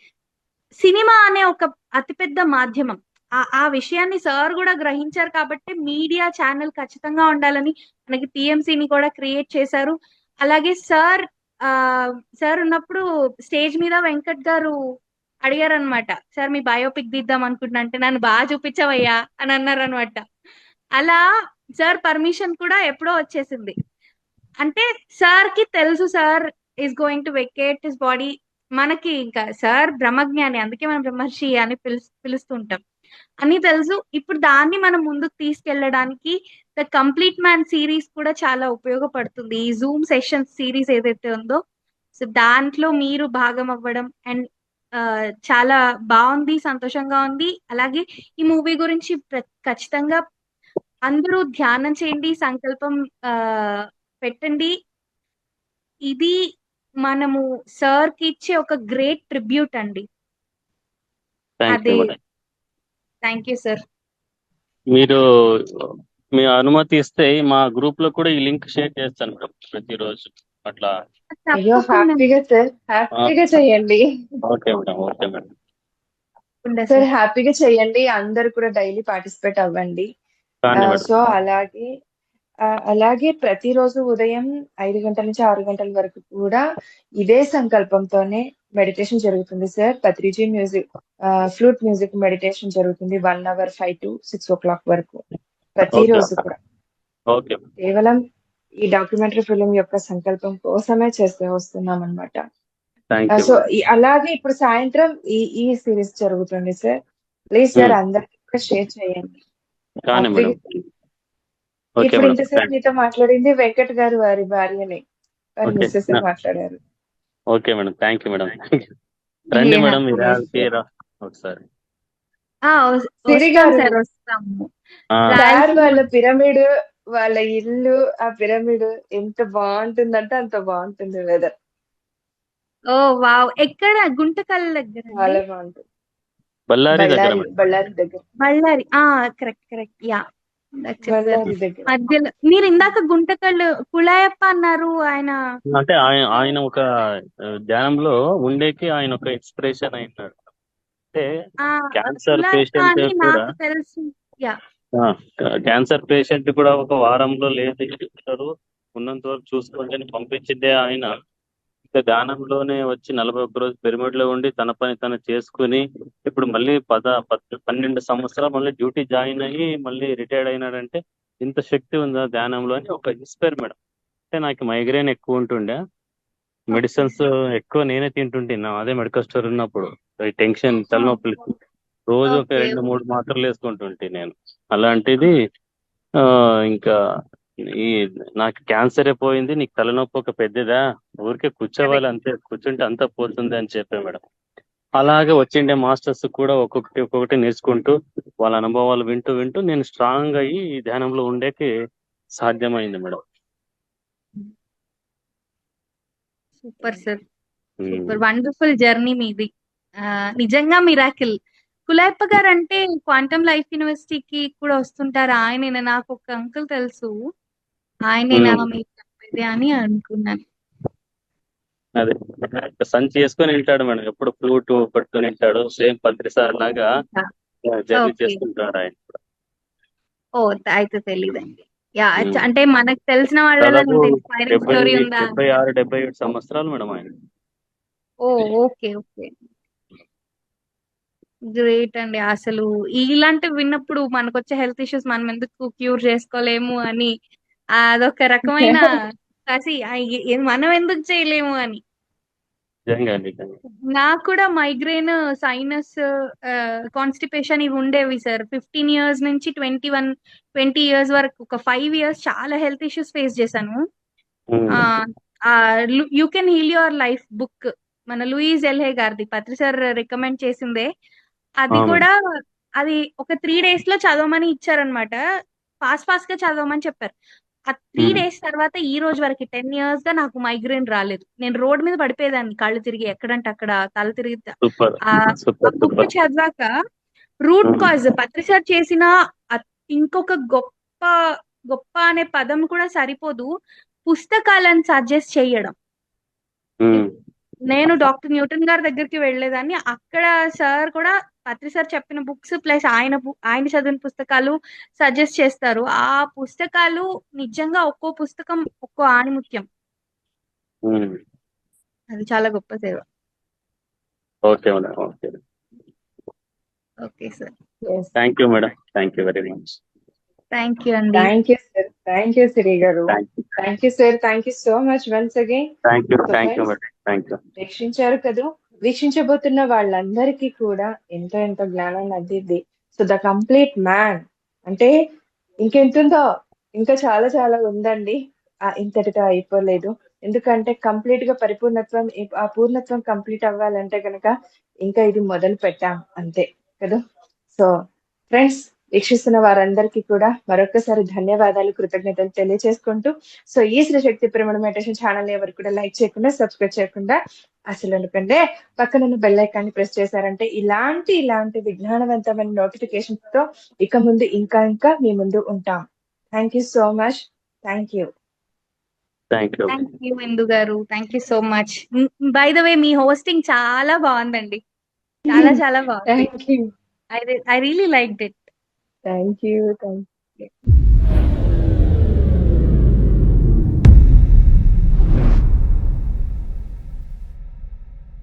సినిమా అనే ఒక అతిపెద్ద మాధ్యమం, ఆ విషయాన్ని సార్ కూడా గ్రహించారు కాబట్టి మీడియా ఛానల్ ఖచ్చితంగా ఉండాలని మనకి PMCని కూడా క్రియేట్ చేశారు. అలాగే సార్ ఉన్నప్పుడు స్టేజ్ మీద వెంకట్ గారు అడిగారు అనమాట, సార్ మీ బయోపిక్ తీద్దాం అనుకుంటున్నా అంటే, నన్ను బాగా చూపించవయ్యా అని అన్నారు అనమాట. అలా సార్ పర్మిషన్ కూడా ఎప్పుడో వచ్చేసింది. అంటే సార్ కి తెలుసు sir is going to vacate his body. మనకి ఇంకా సార్ బ్రహ్మజ్ఞాని, అందుకే మనం బ్రహ్మర్షి అని పిలుస్తుంటాం అని తెలుసు. ఇప్పుడు దాన్ని మనం ముందుకు తీసుకెళ్లడానికి ద కంప్లీట్ మ్యాన్ సిరీస్ కూడా చాలా ఉపయోగపడుతుంది. ఈ జూమ్ సెషన్ సిరీస్ ఏదైతే ఉందో, సో దాంట్లో మీరు భాగం అవ్వడం అండ్ చాలా బాగుంది, సంతోషంగా ఉంది. అలాగే ఈ మూవీ గురించి ఖచ్చితంగా అందరూ ధ్యానం చేయండి, సంకల్పం పెట్టండి. ఇది మనము సార్ కి ఇచ్చే ఒక గ్రేట్ ట్రిబ్యూట్ అండి. అదే. Thank you sir.
మీరు మీ అనుమతి ఇస్తే మా గ్రూప్ లో కూడా ఈ లింక్ షేర్ చేస్తాను మేడం ప్రతిరోజు అట్లా.
అయ్యో హ్యాపీగా సార్, హ్యాపీగా చేయండి.
Okay madam. Okay madam.
Sir హ్యాపీగా చేయండి, అందరు కూడా డైలీ పార్టిసిపేట్ అవ్వండి. సో అలాగే ప్రతిరోజు ఉదయం 5 గంటల నుంచి 6 గంటల వరకు కూడా ఇదే సంకల్పంతోనే మెడిటేషన్ జరుగుతుంది sir. Patriji music flute music meditation జరుగుతుంది 1 hour 5 to 6 o'clock వరకు ప్రతిరోజు కూడా. కేవలం ఈ డాక్యుమెంటరీ ఫిలిం యొక్క సంకల్పం కోసమే వస్తున్నాం అనమాట. సో అలాగే ఇప్పుడు సాయంత్రం ఈ సిరీస్ జరుగుతుంది సార్. ప్లీజ్ సార్ అందరికి కూడా షేర్ చేయండి. ఇప్పుడు ఇంతసేపు మీతో మాట్లాడింది వెంకట్ గారు వారి భార్యని, వారి మిస్సెస్ మాట్లాడారు.
Okay madam, thank you madam. రండి
ఏ
మేడం,
హ్యాపీ.
ఇరాల్కి ఒకసారి.
సిరి
వస్తాం
గారు,
సార్, వస్తాము.
ఆ,
సార్
రాయలసీమ.
వాళ్ళ పిరమిడ్, వాళ్ళ ఇల్లు, ఆ పిరమిడ్ ఎంత బాగుంటుందంటే అంత బాగుంటుంది. వెదర్
ఓ వావ్, ఎక్కడ? గుంటకల్ దగ్గర అండి?
చాలా బాగుంటుంది.
బళ్ళారి దగ్గర
బళ్ళారి,
మేడం.
బళ్ళారి దగ్గర,
బళ్ళారి. కరెక్ట్ కరెక్ట్, యా చెప్పారు.
బళ్ళారి దగ్గర.
మధ్యలో మీరు ఇందాక గుంటకల్ కుళాయప్ప అన్నారు. ఆయన
అంటే ఆయన ఒక ధ్యానంలో ఉండేకి ఆయన ఒక ఇన్స్పిరేషన్ అయినాడు. అంటే
ఆ
క్యాన్సర్
కుళాయప్ప
పేషెంట్
అని
కూడా
నాకు తెలుసు. యా
క్యాన్సర్ పేషెంట్ కూడా ఒక వారంలో లేదు ఉన్నంత వరకు చూసుకోండి అని పంపించిందే ఆయన. ఇక ధ్యానంలోనే వచ్చి 41 రోజు పిరమిడ్ లో ఉండి తన పని తను చేసుకుని ఇప్పుడు మళ్ళీ 12 సంవత్సరాలు మళ్ళీ డ్యూటీ జాయిన్ అయ్యి మళ్ళీ రిటైర్డ్ అయినాడంటే ఇంత శక్తి ఉందా ధ్యానంలో అని ఒక ఇన్స్పైర్ మేడం. అంటే నాకు మైగ్రేన్ ఎక్కువ ఉంటుండే, మెడిసిన్స్ ఎక్కువ నేనే తింటుంటున్నా. అదే మెడికల్ స్టోర్ ఉన్నప్పుడు టెన్షన్, తలనొప్పులు రోజు ఒక
ఓకే.
2-3 మాత్రలు వేసుకుంటుంటే నేను. అలాంటిది ఆ ఇంకా ఈ నాకు క్యాన్సరే పోయింది, నీకు తలనొప్పి ఒక పెద్దదా, ఊరికే కూర్చోవాలి అంతే, కూర్చుంటే అంతా పోతుంది అని చెప్పా మేడం. అలాగే వచ్చిండే మాస్టర్స్ కూడా ఒక్కొక్కటి నేర్చుకుంటూ వాళ్ళ అనుభవాలు వింటూ వింటూ నేను స్ట్రాంగ్ అయ్యి ఈ ధ్యానంలో ఉండేకి సాధ్యమైంది madam.
Super sir, super wonderful journey మీది. నిజంగా మిరాకిల్. కులాయప్ప గారు అంటే క్వాంటమ్ లైఫ్ యూనివర్సిటీకి కూడా వస్తుంటారు. ఆయనేనా? నాకు ఒక అంకుల్ తెలుసు. ఆయనేనా మీరు చెప్పేది అని అనుకున్నాను.
అదే సంచి చేసుకొని వింటాడు మేడం, ఎప్పుడు ఫ్లూట్ పట్టుకొని వింటాడు. సేమ్ 10 సార్లు లాగా జర్నీ
ఓకే.
చేసుకుంటాడు ఆయన.
ఓ అయితే తెలీదండి. యా
ఉమ్.
అంటే మనకు తెలిసిన వాళ్ళలో
దాదాపు
ఇంత ఇన్స్పైరింగ్ స్టోరీ ఉందా?
76-77 సంవత్సరాలు మేడం ఆయన.
ఓ ఓకే ఓకే, గ్రేట్ అండి. అసలు ఇలాంటివి విన్నప్పుడు మనకు వచ్చే హెల్త్ ఇష్యూస్ మనం ఎందుకు క్యూర్ చేసుకోలేము అని అదొక రకమైన కసి. మనం ఎందుకు చేయలేము అని.
నిజంగా నిజంగా.
నాకు కూడా మైగ్రేన్, సైనస్, కాన్స్టిపేషన్ ఇవి ఉండేవి సార్. 15 ఇయర్స్ నుంచి 20 ఇయర్స్ వరకు, ఒక 5 ఇయర్స్ చాలా హెల్త్ ఇష్యూస్ ఫేస్ చేశాను.
Um.
You can heal your life book, మన లూయిస్ ఎల్హే గారిది, పత్రి సార్ రికమెండ్ చేసిందే. అది
అవును.
కూడా అది ఒక 3 days లో చదవమని ఇచ్చారనమాట. ఫాస్ట్ గా చదవమని చెప్పారు. ఆ 3 days తర్వాత ఈ రోజు వరకు 10 years గా నాకు మైగ్రేన్ రాలేదు. నేను రోడ్ మీద పడిపోయేదాన్ని, కళ్ళు తిరిగి ఎక్కడంటే అక్కడ, తల తిరిగి.
సూపర్
ఆ
సూపర్
బుక్
సూపర్.
చదివాక రూట్ కాజ్ పత్రి సార్ చేసిన ఇంకొక గొప్ప గొప్ప అనే పదం కూడా సరిపోదు, పుస్తకాలను సజెస్ట్ చేయడం. నేను డాక్టర్ న్యూటన్ గారి దగ్గరికి వెళ్ళేదాన్ని. అక్కడ సార్ కూడా పత్రి సార్ చెప్పిన బుక్స్ ప్లస్ ఆయన చదివిన పుస్తకాలు సజెస్ట్ చేస్తారు. ఆ పుస్తకాలు నిజంగా ఒక్కో పుస్తకం ఒక్కో ఆణిముత్యం. అది చాలా గొప్ప సేవ.
Okay madam, okay.
Okay sir,
thank you madam, thank you very much.
Thank you అండి.
Thank you sir, thank you Siri గారు, thank you sir, thank you so much once again.
Thank you madam, thank you.
వీక్షించారు కదా, వీక్షించబోతున్న వాళ్ళందరికీ కూడా ఎంతో ఎంతో జ్ఞానాన్ని అందింది. సో ద కంప్లీట్ మ్యాన్ అంటే ఇంకెంతుందో, ఇంకా చాలా చాలా ఉందండి. ఇంతటితో అయిపోలేదు. ఎందుకంటే కంప్లీట్ గా పరిపూర్ణత్వం, ఆ పూర్ణత్వం కంప్లీట్ అవ్వాలంటే కనుక ఇంకా ఇది మొదలు పెట్టాం అంతే కదా. సో ఫ్రెండ్స్, వీక్షిస్తున్న వారందరికీ కూడా మరొకసారి ధన్యవాదాలు, కృతజ్ఞతలు తెలియజేసుకుంటూ, సో ఈ శ్రీ శక్తి పిరమిడ్ మెడిటేషన్ ఛానల్ ఎవరు కూడా లైక్ చేయకుండా, సబ్స్క్రైబ్ చేయకుండా అసలు ఎందుకంటే పక్కన బెల్ ఐకాన్ని ప్రెస్ చేశారంటే ఇలాంటి విజ్ఞానవంతమైన నోటిఫికేషన్స్ తో ఇక ముందు ఇంకా ఇంకా మీ ముందు ఉంటాం. Thank you so much. Thank you.
Thank you
Indu గారు, thank you so much. By the way, మీ హోస్టింగ్ చాలా బాగుందండి, చాలా చాలా బాగుంది.
Thank you.
I really liked it.
Thank you.